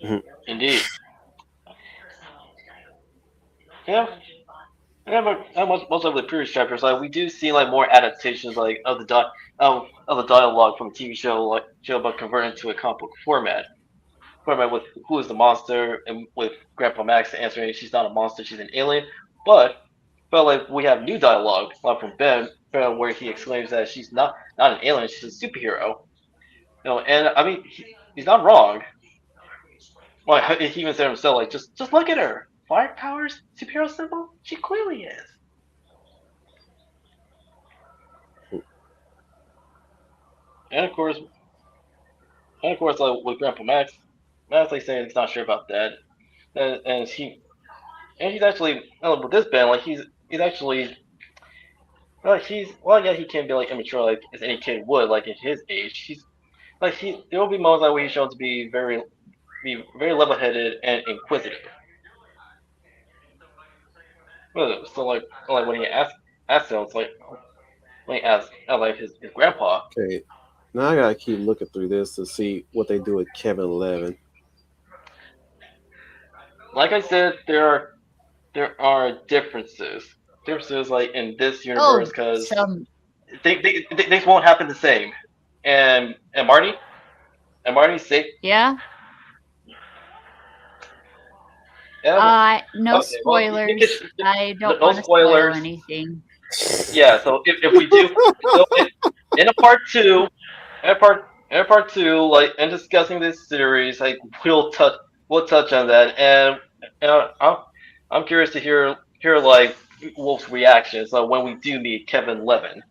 Mhm. Indeed. Yeah. Yeah, but most of the previous chapters, like we do see like more adaptations like of the dialogue from the TV show but converted to a comic book format with who is the monster and with Grandpa Max answering she's not a monster, she's an alien. But like we have new dialogue like from Ben where he exclaims that she's not an alien, she's a superhero. And I mean he's not wrong. Well, he even said himself like just look at her, fire powers, superhero symbol. She clearly is. And of course, like with Grandpa Max like saying he's not sure about that, and he's actually with this band like he's actually well yeah he can be like immature like as any kid would like at his age. There will be moments like where he's shown to be very level headed and inquisitive. So like when he asks him, it's like when he asks like his grandpa. Okay, now I gotta keep looking through this to see what they do with Kevin 11. Like I said, there are differences like in this universe Oh, because some things won't happen the same. And Marty say, yeah. yeah, No okay, well you can spoilers. I don't no want to spoil spoilers. anything. Yeah, so if we do, so in a part two, in a part two, like in discussing this series, like we'll touch on that, and I'm curious to hear like Wolf's reaction. So when we do meet Kevin Levin,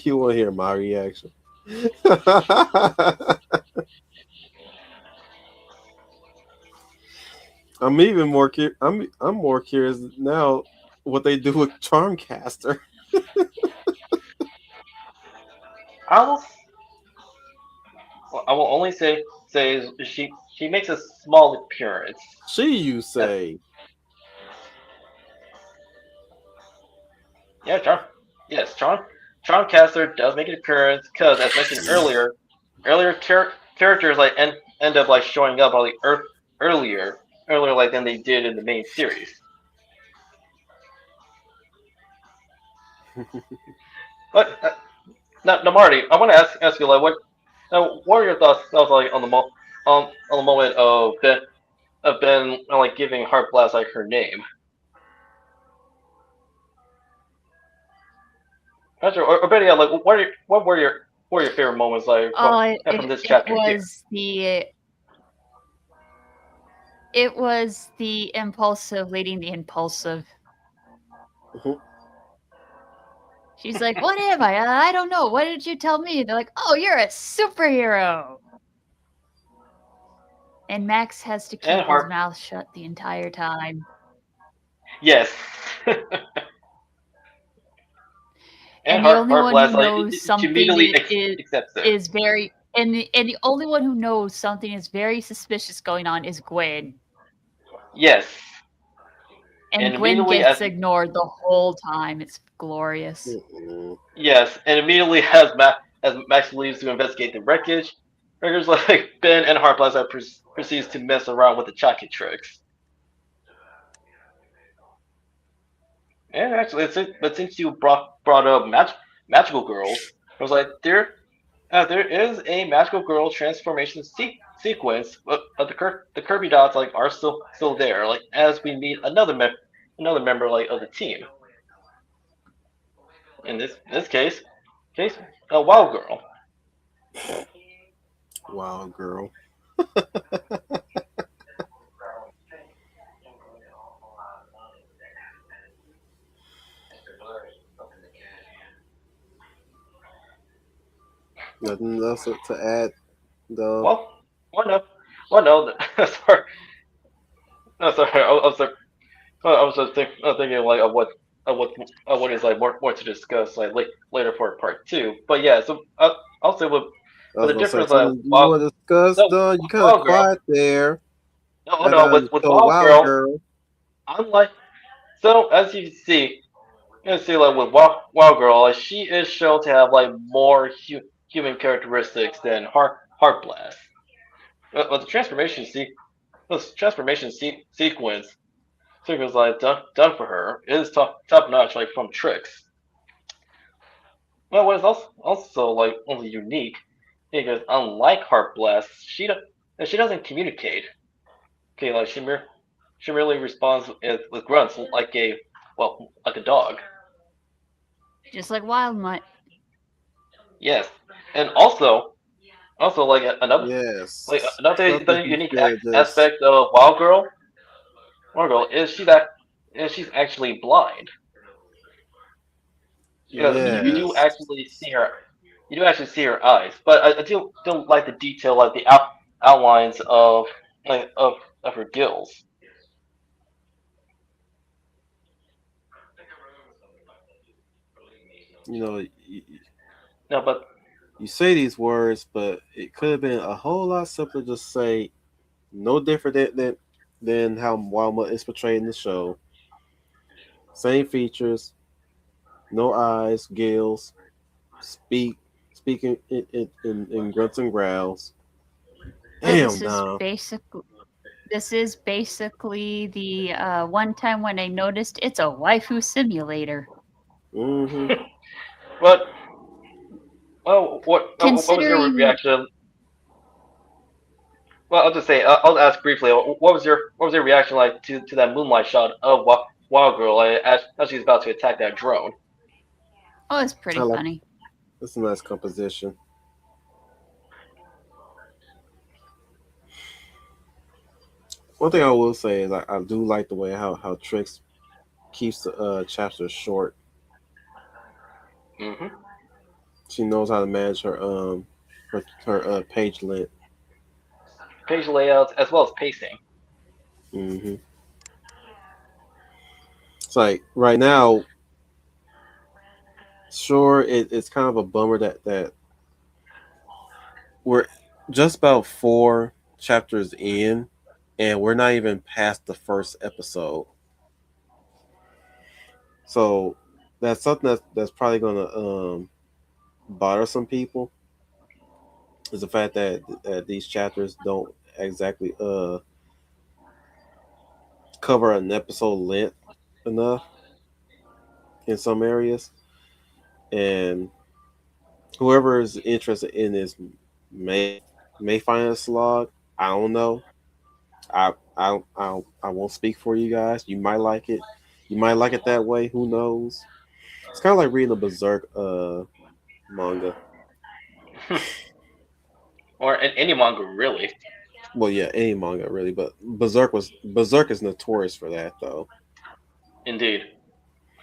You want to hear my reaction? I'm even more I'm more curious now what they do with Charmcaster. I will I will only say she makes a small appearance. She, you That's, say? yeah, Charmcaster does make an appearance because, as mentioned earlier characters like end up like showing up like earlier like than they did in the main series. But now Marty, I want to ask you like what are your thoughts like on the moment of Ben like giving Heart Blast like her name? Actually, or better yet, like what were your favorite moments like Oh, from this it chapter here? was the impulsive leading the impulsive. Mhm. She's like, "What am I? I don't know. What did you tell me?" They're like, "Oh, you're a superhero." And Max has to And keep his Heart, mouth shut the entire time. yes, and And the only Heart one who Blast like knows she something immediately accepts it. is very and the only one who knows something is very suspicious going on is Gwen. Yes, And and Gwen immediately gets ignored the whole time. It's glorious. Mm-mm. as Max leaves to investigate the wreckage like Ben and Heart Blast proceeds to mess around with the Chaquetrix. And actually, but since you brought up magical girls, I was like, there is a magical girl transformation sequence, but the Kirby dots like are still there. Like as we meet another member like of the team. In this case, a Wild Girl. Wow, girl. Nothing else to add, though. Well, well no, well no. Sorry, no, sorry. I was just thinking like of what is like more to discuss like later for part two. But yeah, so I'll say I with was the gonna say difference something you want to discuss, no though. You kind of Wild Girl. quiet there. No, At no, with so Wild Wild Girl, Girl. unlike so as you see like with Wild Girl, like she is shown to have like more human characteristics than Heart Blast. but the transformation sequence like done for her is top notch, like from Tricks. Well, what is also like only unique because unlike Heart Blast, she doesn't communicate. Okay, like she merely responds with grunts like a dog. Just like Wild Mutt. Yes, and also Yes, something another he unique said just aspect of Wild Girl is she's actually blind because you do yes. actually see her. You do actually see her eyes, but I don't like the detail, like the outlines of like of her gills. You know, No, but you say these words, but it could have been a whole lot simpler. Just say no different than how Walma is portrayed in the show. Same features, no eyes, gills, speak, speaking in grunts and growls. Well, Damn, now. this is basically the one time when I noticed it's a waifu simulator. Mm-hmm. but what was your Considering reaction? Well, I'll just say I'll ask briefly. What was your reaction like to that moonlight shot of Wild Girl as she's about to attack that drone? oh, it's I pretty like funny. it's a nice composition. One thing I will say is I do like the way how Trix keeps the chapters short. Hmm. She knows how to manage her page length. Page layouts as well as pacing. Hmm. It's like right now, sure, it's kind of a bummer that we're just about 4 chapters in, and we're not even past the first episode. So that's something that's probably gonna bother some people. Is the fact that these chapters don't exactly cover an episode length enough in some areas, and whoever is interested in this may find a slog. I don't know. I won't speak for you guys. You might like it. You might like it that way. Who knows? It's kind of like reading a Berserk manga. Or in any manga really. Well, yeah, any manga really, but Berserk is notorious for that though. Indeed.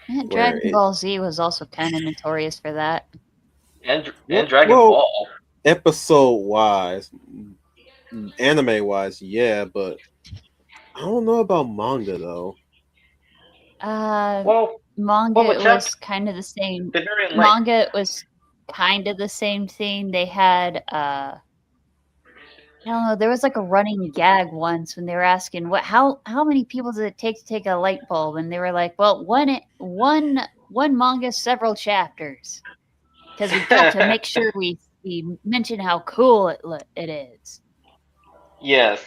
Yeah, Where Dragon it Ball Z was also kind of notorious for that. And Dragon well Ball. episode wise, anime wise, yeah, but I don't know about manga though. Uh, Well, manga the it chapter was kind of the same. they vary in length. Manga it was kind of the same thing. They had I don't know. There was like a running gag once when they were asking how many people does it take a light bulb, and they were like, well, one manga, several chapters, because we got to make sure we mention how cool it is. Yes.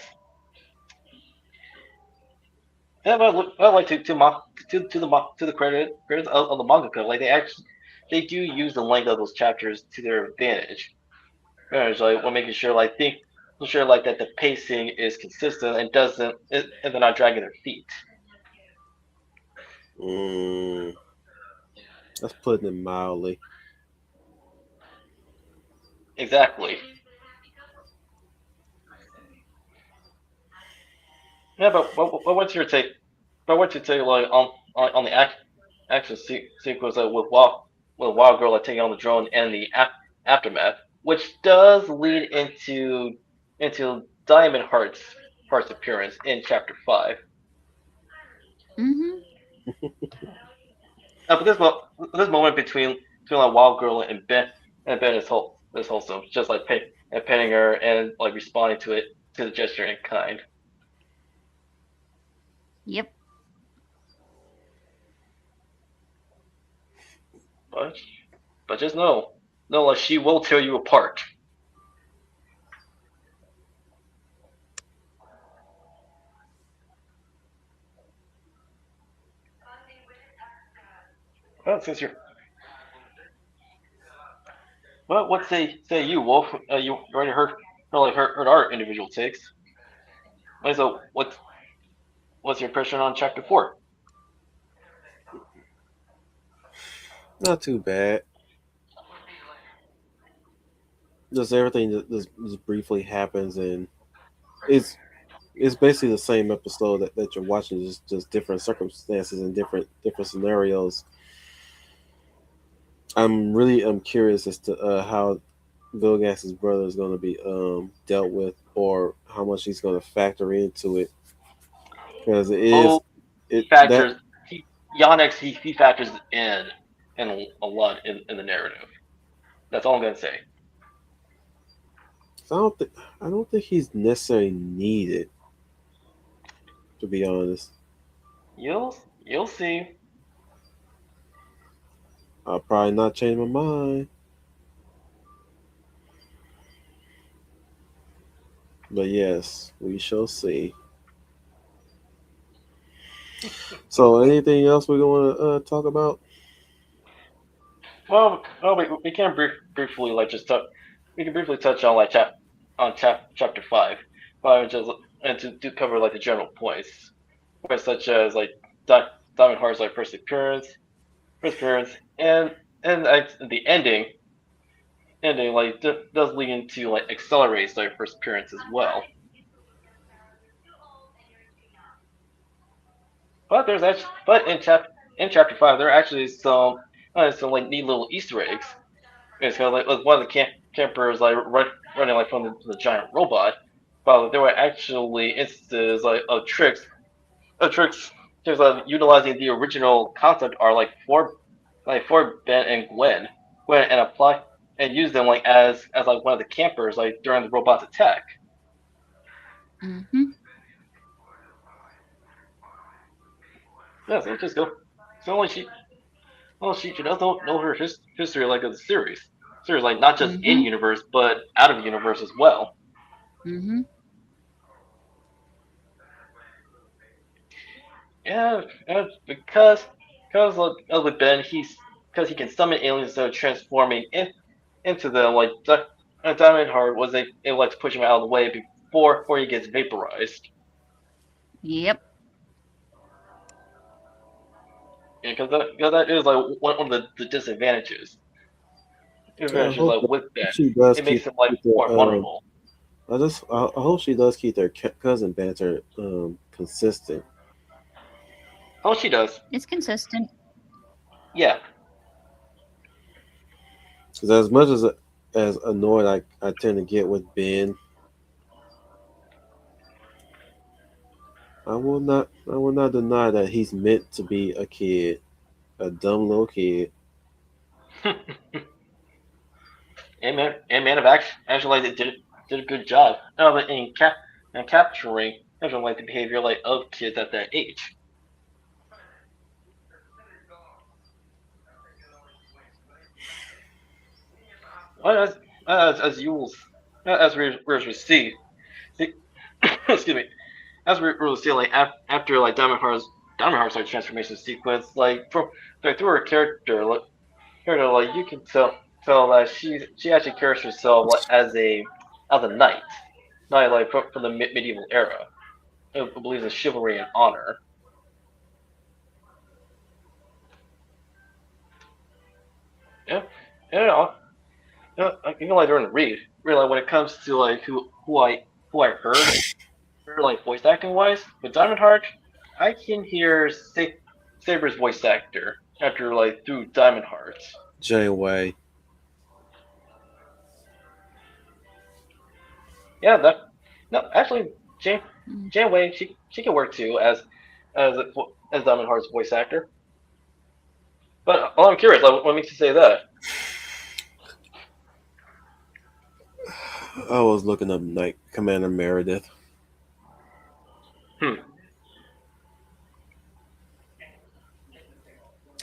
Yeah, but I like to the credits of the mangaka. Like they do use the length of those chapters to their advantage. It's like we're making sure that the pacing is consistent and doesn't and they're not dragging their feet. Mm, that's putting it mildly. Exactly. Yeah, but what's your take? But what's your take like on the action sequence with Wild Girl like taking on the drone and the aftermath, which does lead into Diamond Heart's appearance in chapter 5. Mm-hmm. But this moment between like Wild Girl and Ben is wholesome, just like petting her and like responding to the gesture in kind. Yep. But just know like she will tear you apart. Well, since you're well, what say you, Wolf? You already heard our individual takes. So what's your impression on chapter 4? Not too bad. Just everything just briefly happens, and it's it's basically the same episode that you're watching, just different circumstances and different scenarios. I'm curious as to how Vilgas's brother is going to be dealt with, or how much he's going to factor into it, because it is Oh, he it that factors he Yannick he factors in a lot in the narrative. That's all I'm gonna say. I don't think he's necessarily needed, to be honest. You'll see. I'll probably not change my mind, but yes, we shall see. So, anything else we're going to talk about? Well, we can briefly like just touch. We can briefly touch on chapter 5, but just and to do cover like the general points such as like Diamond Heart's like perseverance, and like, the ending like does lead into like accelerates like perseverance as well. But in chapter 5 there are actually some like neat little Easter eggs. It's kind of like one of the campers like running like from the giant robot, but there were actually instances like of tricks just utilizing the original concept art like for Ben and Gwen and apply and use them like as like one of the campers like during the robot's attack. Hmm. Yeah, so just go. So she does know her history like of the series like not just in Hmm. universe but out of universe as well. Hmm. Yeah, because with Ben, because he can summon aliens that are transforming into them. Like Diamond Heart was able like to push him out of the way before he gets vaporized. Yep. Yeah, because that is like one of the disadvantages. I Advantages hope like with Ben, she does it makes him like keep their more vulnerable. I hope she does keep their cousin banter consistent. Oh, she does. It's consistent. Yeah. Because as much as annoyed I tend to get with Ben, I will not deny that he's meant to be a kid, a dumb little kid. And Man of actually like, did a good job in capturing actually like the behavior like of kids at that age. Well, as you will as we see excuse me, as we will see like after like Diamond Heart's like transformation sequence like from like through her character like you can tell that she actually carries herself like as a knight like from the medieval era who believes in chivalry and honor. Yeah, yeah. Like, even like during the read, really like when it comes to like who I heard for like voice acting wise with Diamond Heart, I can hear Saber's voice actor after like through Diamond Heart. Janeway. Yeah, that no actually Jane Mm. Janeway she can work too as Diamond Heart's voice actor. But I'm curious, like what makes you say that? I was looking up Night Commander Meredith. Hmm.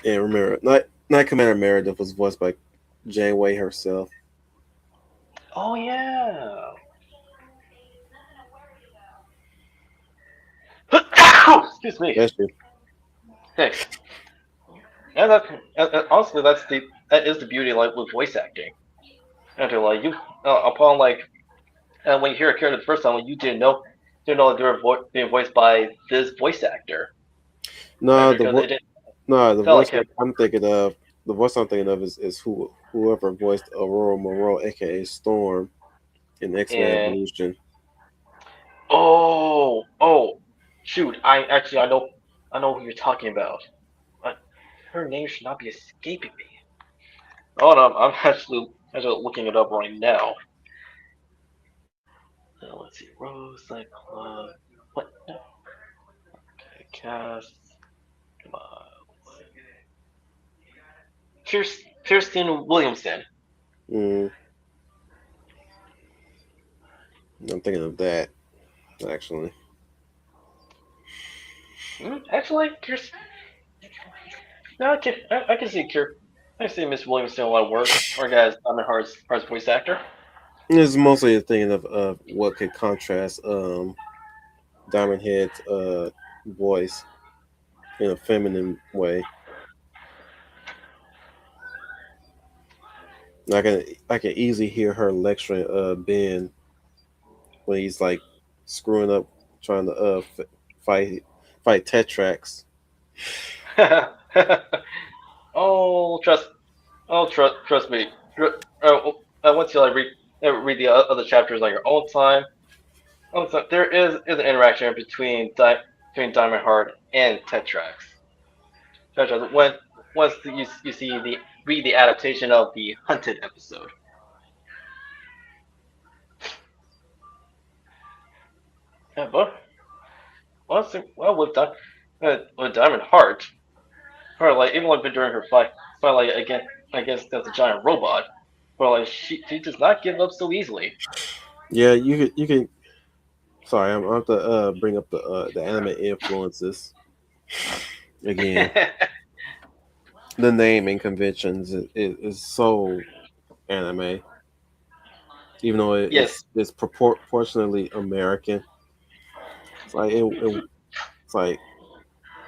And remember, Night Commander Meredith was voiced by Janeway herself. Oh yeah. Excuse me. That's true. Thanks. honestly, that is the beauty like with voice acting. And like you upon like when you hear a character the first time, like, you didn't know that they were being voiced by this voice actor, right? No, Because it didn't the sound like voice him. I'm thinking of, the voice I'm thinking of is whoever voiced Aurora Monroe, aka Storm, in X Men And Evolution. oh, shoot! I know who you're talking about. But her name should not be escaping me. Oh no, I'm actually looking it up right now. Let's see, Rose Nightclub. What? No. Okay, cast. Come on. Kirsten Williamson. Mm, I'm thinking of that actually. Actually, Kirsten. No, I can see I can see Miss Williamson a lot of work. Or guys, Diamond Heart's voice actor. It's mostly thinking of what could contrast Diamond Head's voice in a feminine way. I can easily hear her lecturing Ben when he's like screwing up trying to fight Tetrax. oh, trust me. Once you like read the other chapters on your own time, there is an interaction between Diamond Heart and Tetrax. When once you see the read the adaptation of the Hunted episode. Yeah, but honestly, well with Diamond Heart, her like even like during her fight like again against the giant robot, but like she does not give up so easily. Yeah, you can. Sorry, I have to bring up the anime influences again. The naming conventions is so anime, even though yes. it's proportionally American. It's like it's like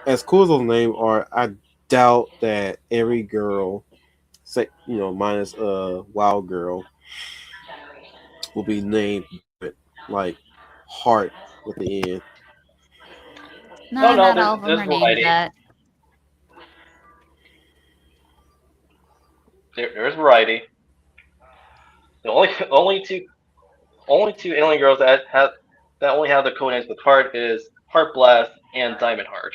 as cool as those names are, I doubt that every girl, say minus Wild Girl, will be named like Heart with the end. Oh No, no, not all of them there's are named variety. that. There's variety. The only two alien girls that only have the codenames with Heart is Heart Blast and Diamond Heart.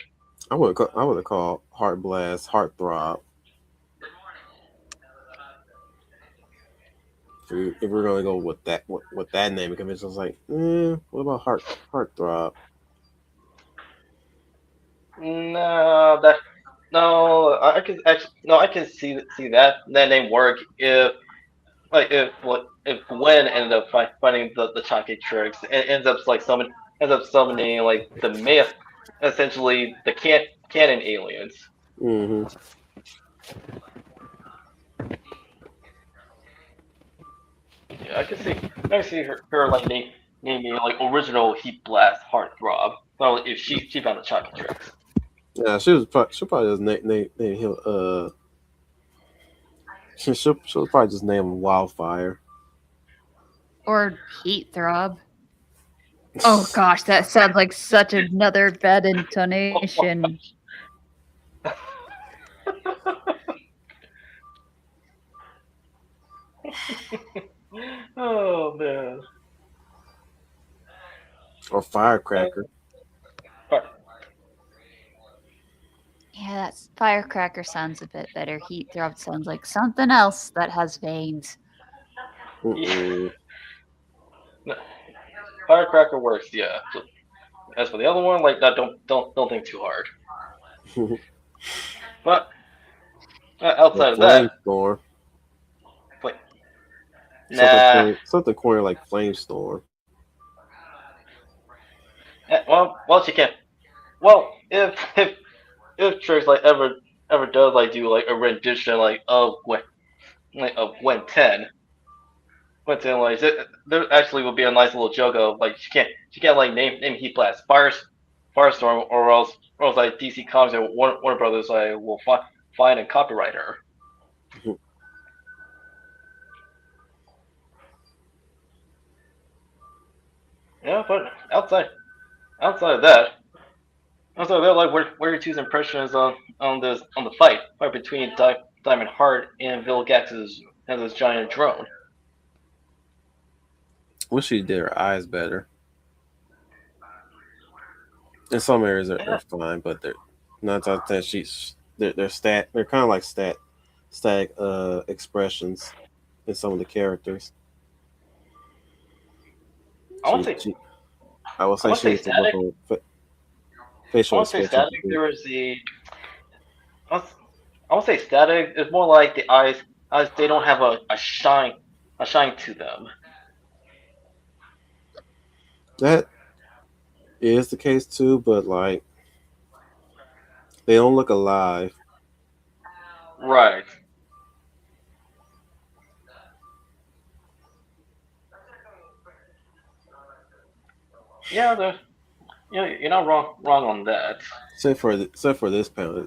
I would have called Heart Blast Heart Throb. If we're gonna go with with that naming convention, I was like, what about Heart Throb? No, that no, I can actually no, I can see that name work if Gwen ended up finding the Chaquetrix and ends up summoning like the male, essentially the canon aliens. Hmm. Yeah, I can see her like naming like original Heat Blast Heartthrob. Well, if she found the Chaquetrix. Yeah, she'll probably just name him. She'll probably just name him Wildfire. Or heat throb. Oh gosh, that sounds like such another bad intonation. Oh man. Or Firecracker. Yeah, that firecracker sounds a bit better. Heat throb sounds like something else that has veins. Mm-mm. Firecracker works, yeah. So, as for the other one, like that, don't think too hard. But Or outside of that, Flamestorm. like nah. Something corny like Flamestorm. Well, she can. Well, if Trix like ever does like do like a rendition of Gwen 10, like there actually will be a nice little joke of like she can't like name Heat Blast Firestorm or else like DC Comics and Warner Brothers like will find and copyright her. Yeah, but outside of that, like, what are your two's impressions on the fight between Diamond Heart and Vilgax's has this giant drone? Wish she did her eyes better. In some areas they're Yeah, fine, but they're not out that she's they're kind of like static expressions in some of the characters. I want to say She I would I say want she to say needs to work static. on I facial want to say expressions static. a bit. There was the I want I want to say static. It's more like the eyes they don't have a shine to them. That is the case too, but like they don't look alive. Right. Yeah, you're not wrong on that. Except for this panel,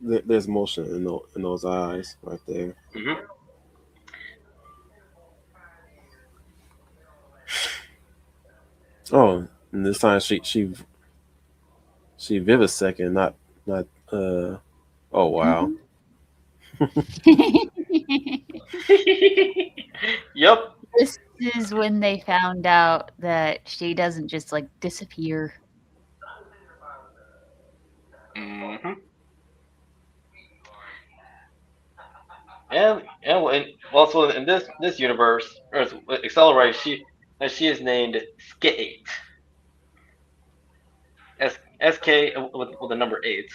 there's motion in in those eyes right there. Hmm. Oh, and this time she vivisecting, not oh wow. Mhm. Yep. This is when they found out that she doesn't just like disappear. Hmm. And also in this universe, or Accelerate, she is named Skate. SK with the number 8,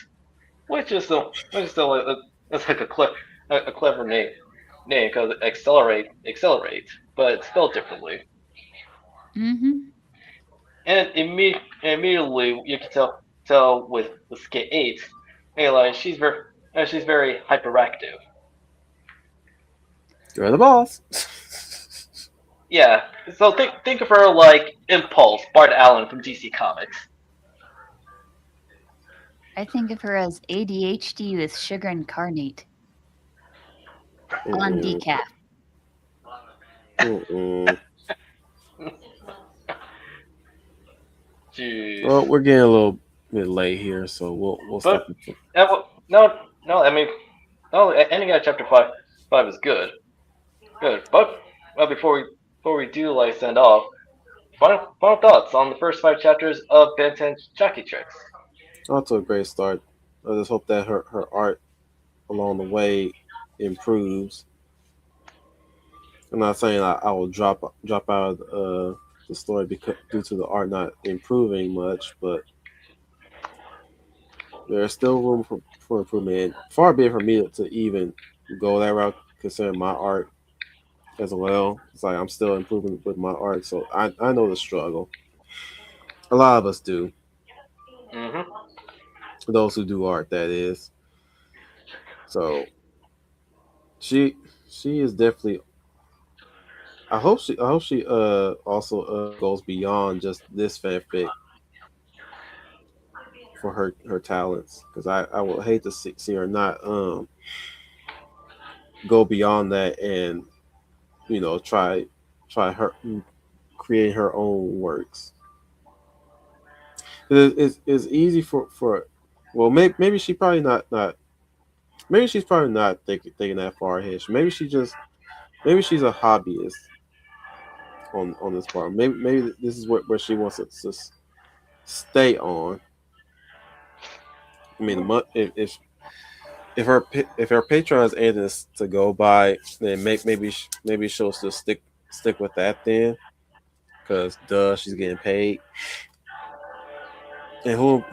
which is still it's like a clever name because accelerate, but it's spelled differently. Hmm. And immediately you can tell with Skate 8, hey, like she's very hyperactive. You're the boss. Yeah, so think of her like Impulse, Bart Allen from DC Comics. I think of her as ADHD with sugar incarnate on Mm-mm, decaf. mm-mm. Jeez. Well, we're getting a little bit late here, so we'll stop. But no, I mean, no, ending at chapter five is good. But well, before we do like send off, final thoughts on the first 5 chapters of Ben 10 Chaquetrix. Off to a great start. I just hope that her art along the way improves. I'm not saying I will drop out of the story because due to the art not improving much, but there's still room for improvement. And far be it from me to even go that route, considering my art as well. It's like I'm still improving with my art, so I know the struggle. A lot of us do. Hmm. Those who do art, that is. So she she is definitely. I hope she also goes beyond just this fanfic for her talents, because I would hate to see her not go beyond that and try her create her own works. It's easy for well maybe she probably not maybe she's probably not thinking that far ahead. Maybe she's a hobbyist on this part. Maybe this is where she wants to stay on. I mean, the month if her Patreon is anything to go by, then maybe she'll still stick with that then, because duh, she's getting paid. And who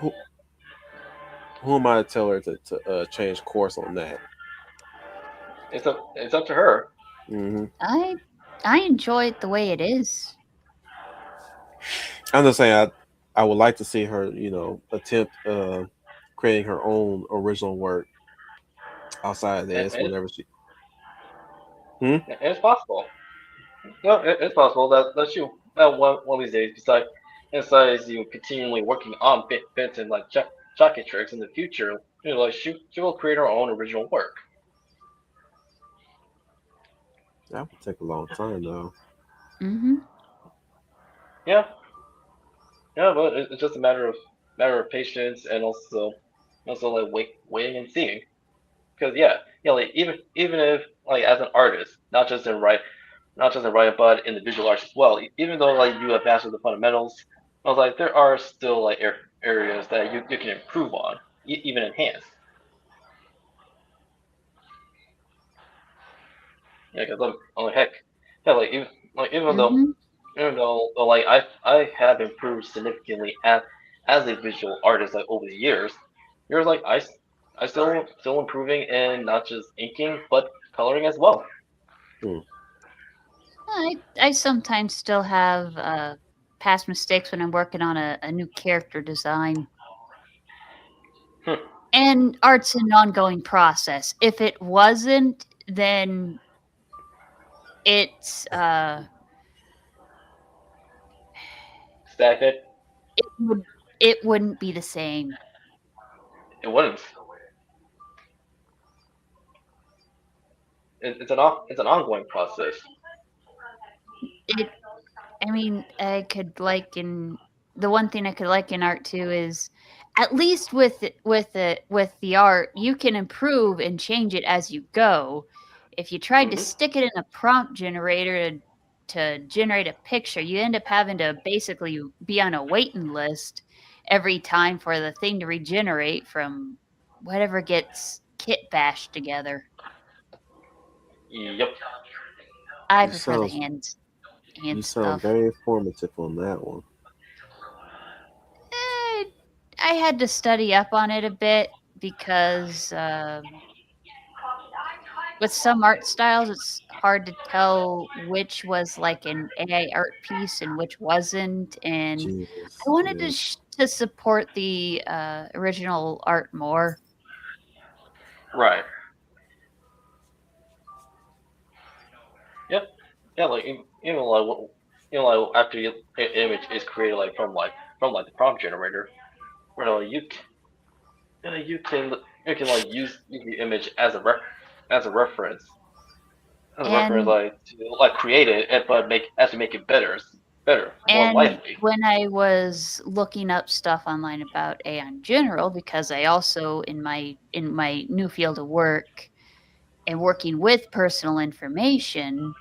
am I to tell her to change course on that? It's up to her. Hmm. I enjoy it the way it is. I'm just saying I would like to see her attempt creating her own original work outside of And, this and whenever she. Hmm? it's possible. No, it's possible that you that one of these days, besides you continually working on Benton like Chucky tricks in the future, she will create her own original work. That would take a long time though. Mm-hmm. Yeah, yeah, but it's just a matter of patience and also like waiting and seeing. Because yeah, like even if like as an artist, not just in writing, but in the visual arts as well. Even though like you have mastered the fundamentals, I was like there are still like areas that you can improve on, even enhance. Yeah, because I'm like heck, yeah, Mm-hmm. even though like I have improved significantly as a visual artist like over the years, there's like I still improving in not just inking but coloring as well. Hmm. I sometimes still have past mistakes when I'm working on a new character design. Hmm. And art's an ongoing process. If it wasn't, then it's Stagnant, it would it wouldn't be the same. it wouldn't. It's an ongoing process. It I mean, I could liken the one thing I could liken art to is at least with the art, you can improve and change it as you go. If you tried to Hmm. stick it in a prompt generator to generate a picture, you end up having to basically be on a waiting list every time for the thing to regenerate from whatever gets kit bashed together. Yep. I You prefer the sound you hand sound stuff. very informative on that one. Eh, I had to study up on it a bit because with some art styles, it's hard to tell which was like an AI art piece and which wasn't. And I Jesus, wanted yeah. to support the original art more. Right. Yep. Yeah. Like even like like after image is created like from like the prompt generator, where like you can use the image as a reference And like to like create it but make it better more and lively. when I was looking up stuff online about AI in general, because I also in my new field of work and working with personal information,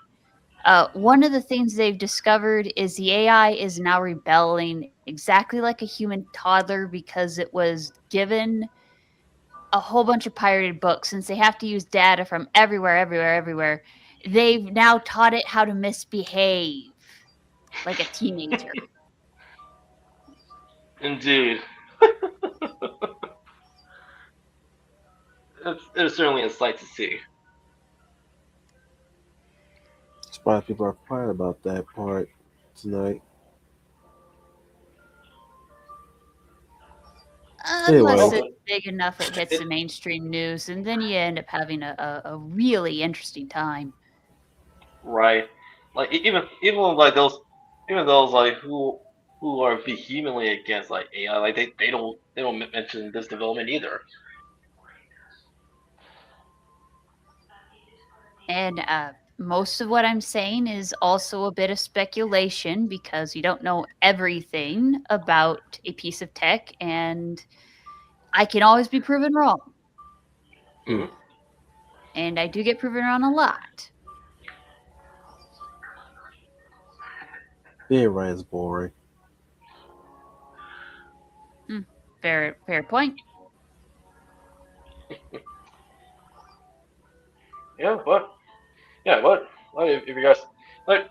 one of the things they've discovered is the AI is now rebelling exactly like a human toddler because it was given a whole bunch of pirated books. Since they have to use data from everywhere, they've now taught it how to misbehave like a teenager. Indeed, it's certainly a sight to see. That's why people are quiet about that part tonight. Unless Well, Anyway, it's big enough it hits it the mainstream news, and then you end up having a really interesting time. right. Like even like even those like who are vehemently against like AI, like they don't mention this development either. And most of what I'm saying is also a bit of speculation because you don't know everything about a piece of tech, and I can always be proven wrong. hmm, Hmm. And I do get proven wrong a lot. being right is boring. Hmm, fair point. Yeah, but if you guys like,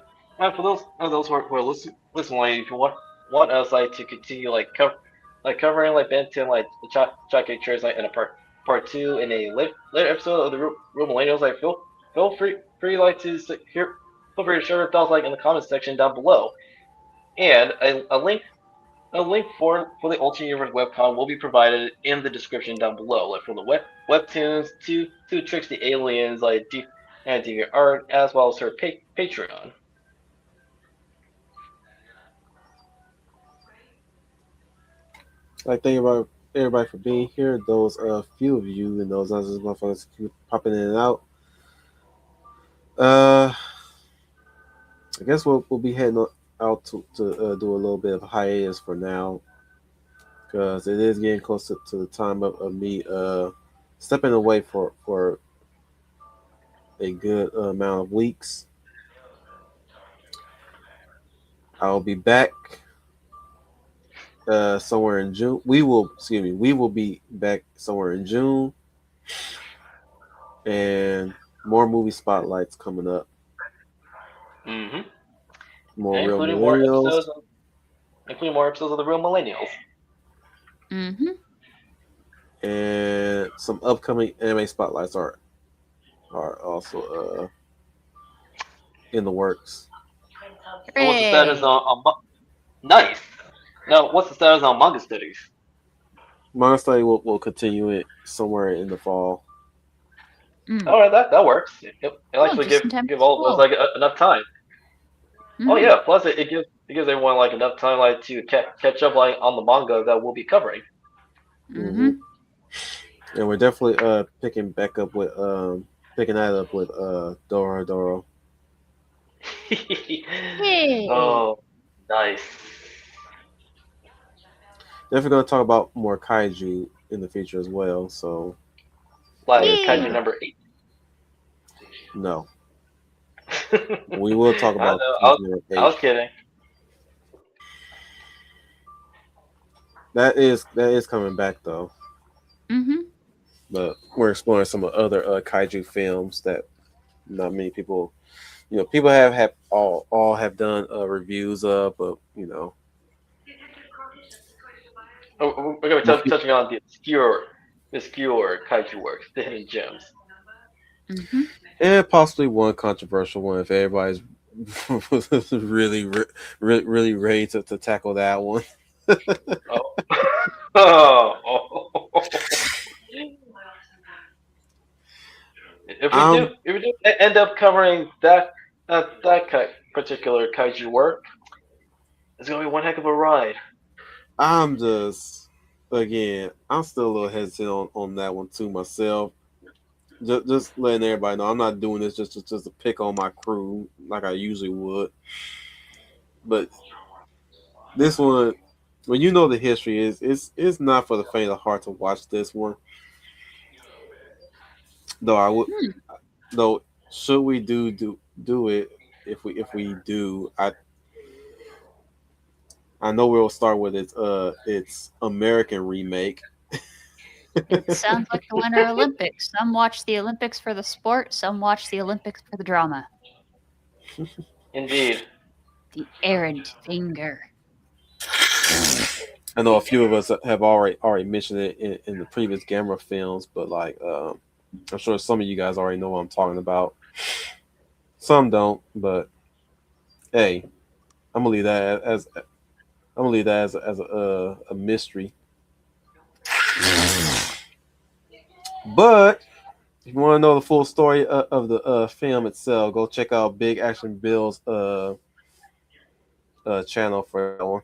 for those who are listen, like if you want us like to continue covering like Ben 10 like the Chaquetrix like in a part two in a later episode of the Real Millennials, like feel free like to hear feel free to share your thoughts like in the comments section down below, and a link for the Ultimate Universe webcom will be provided in the description down below, like from the webtoons to Tricks the Aliens, like and DeviantArt, as well as her Patreon. Like think about everybody for being here. Those few of you and those others motherfuckers keep popping in and out. Uh, I guess we'll be heading out to do a little bit of hiatus for now because it is getting close to the time of me stepping away for a good amount of weeks. I'll be back somewhere in June. We will be back somewhere in June, and more movie spotlights coming up. Mm-hmm. More real Including more millennials, episodes, including more episodes of the Real Millennials. Mm-hmm. and some upcoming anime spotlights are also in the works. And what's the status Hooray! Nice. Now, what's the status on manga studies? Manga study will continue it somewhere in the fall. Mm. All right, that works. It'll Oh, actually just in time give for all of us school. like enough time. Oh Mm-hmm. yeah. Plus, it gives everyone like enough time like to catch up like on the manga that we'll be covering. Hmm. Mm-hmm. And we're definitely picking that up with Dora Doro. Yay! Oh, nice. Definitely gonna talk about more kaiju in the future as well. So stay Like Kaiju tuned. Yay! number 8. No, we will talk I about know. kaiju number I eight. was kidding. That is coming back though. Mm-hmm. But we're exploring some other kaiju films that not many people, people have all have done reviews of, but We're gonna be more people, touching on the obscure kaiju works, the hidden gems. Mm-hmm. and possibly one controversial one if everybody's really really ready to tackle that one. Oh. Oh. I'm If we do end up covering particular kaiju work, it's gonna be one heck of a ride. I'm just again, I'm still a little hesitant on that one too myself. Just letting everybody know I'm not doing this just to pick on my crew like I usually would. But this one, when you know the history is, it's not for the faint of heart to watch this one. Though I would, Hmm. though should we do it, if we do, I know we'll start with its American remake. It sounds like the Winter Olympics. Some watch the Olympics for the sport, some watch the Olympics for the drama. Indeed. The errant finger. I know a few of us have already mentioned it in the previous Gamera films, but like I'm sure some of you guys already know what I'm talking about. Some don't, but hey, I'm gonna leave that as a mystery. But if you want to know the full story of the film itself, go check out Big Action Bill's channel for that one.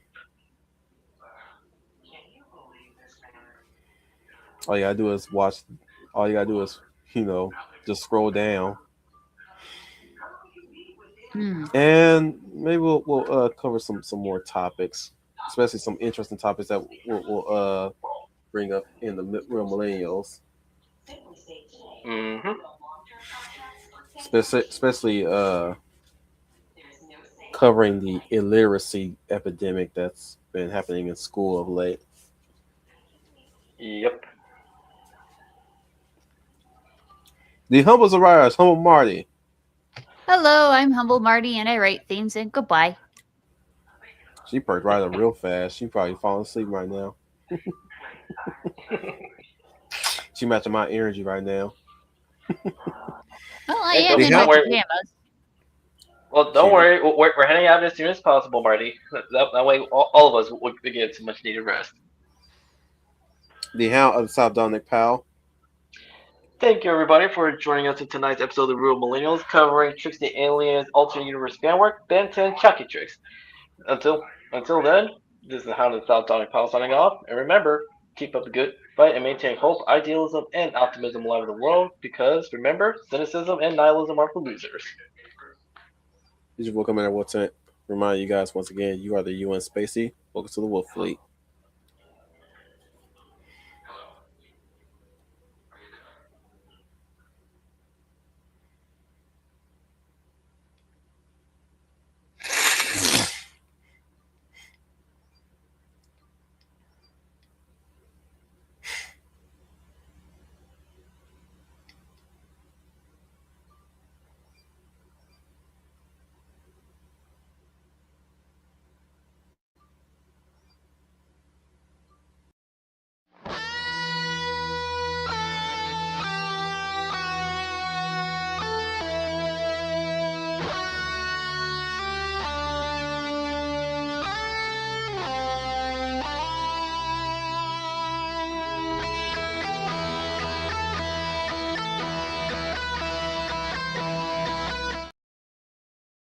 All you gotta do is watch. All you gotta do is just scroll down, Hmm. and maybe we'll cover some more topics, especially some interesting topics that we'll bring up in the real millennials, Mm-hmm. especially covering the illiteracy epidemic that's been happening in school of late. Yep. The humble Zarias, humble Marty. Hello, I'm Humble Marty and I write themes and goodbye. She perked right up real fast. She probably falling asleep right now. She matching my energy right now. Well, I Hey, am The in my don't hell? worry. pajamas. Well, don't She worry. We're heading out as soon as possible, Marty. That way, all of us will get some much needed rest. the Hound of the South Dominic Pal. Thank you, everybody, for joining us in tonight's episode of the Real Millennials, covering Tricks the Aliens, Alternate Universe Fanwork, Ben 10, Chaquetrix. Until then, this is the Hound of the South Dominic Pal signing off, and remember, keep up the good fight and maintain hope, idealism, and optimism alive in the world. Because remember, cynicism and nihilism are for losers. This is Welcome Commander Wolf Remind you guys once again, you are the UN Spacey. Welcome to the Wolf Fleet.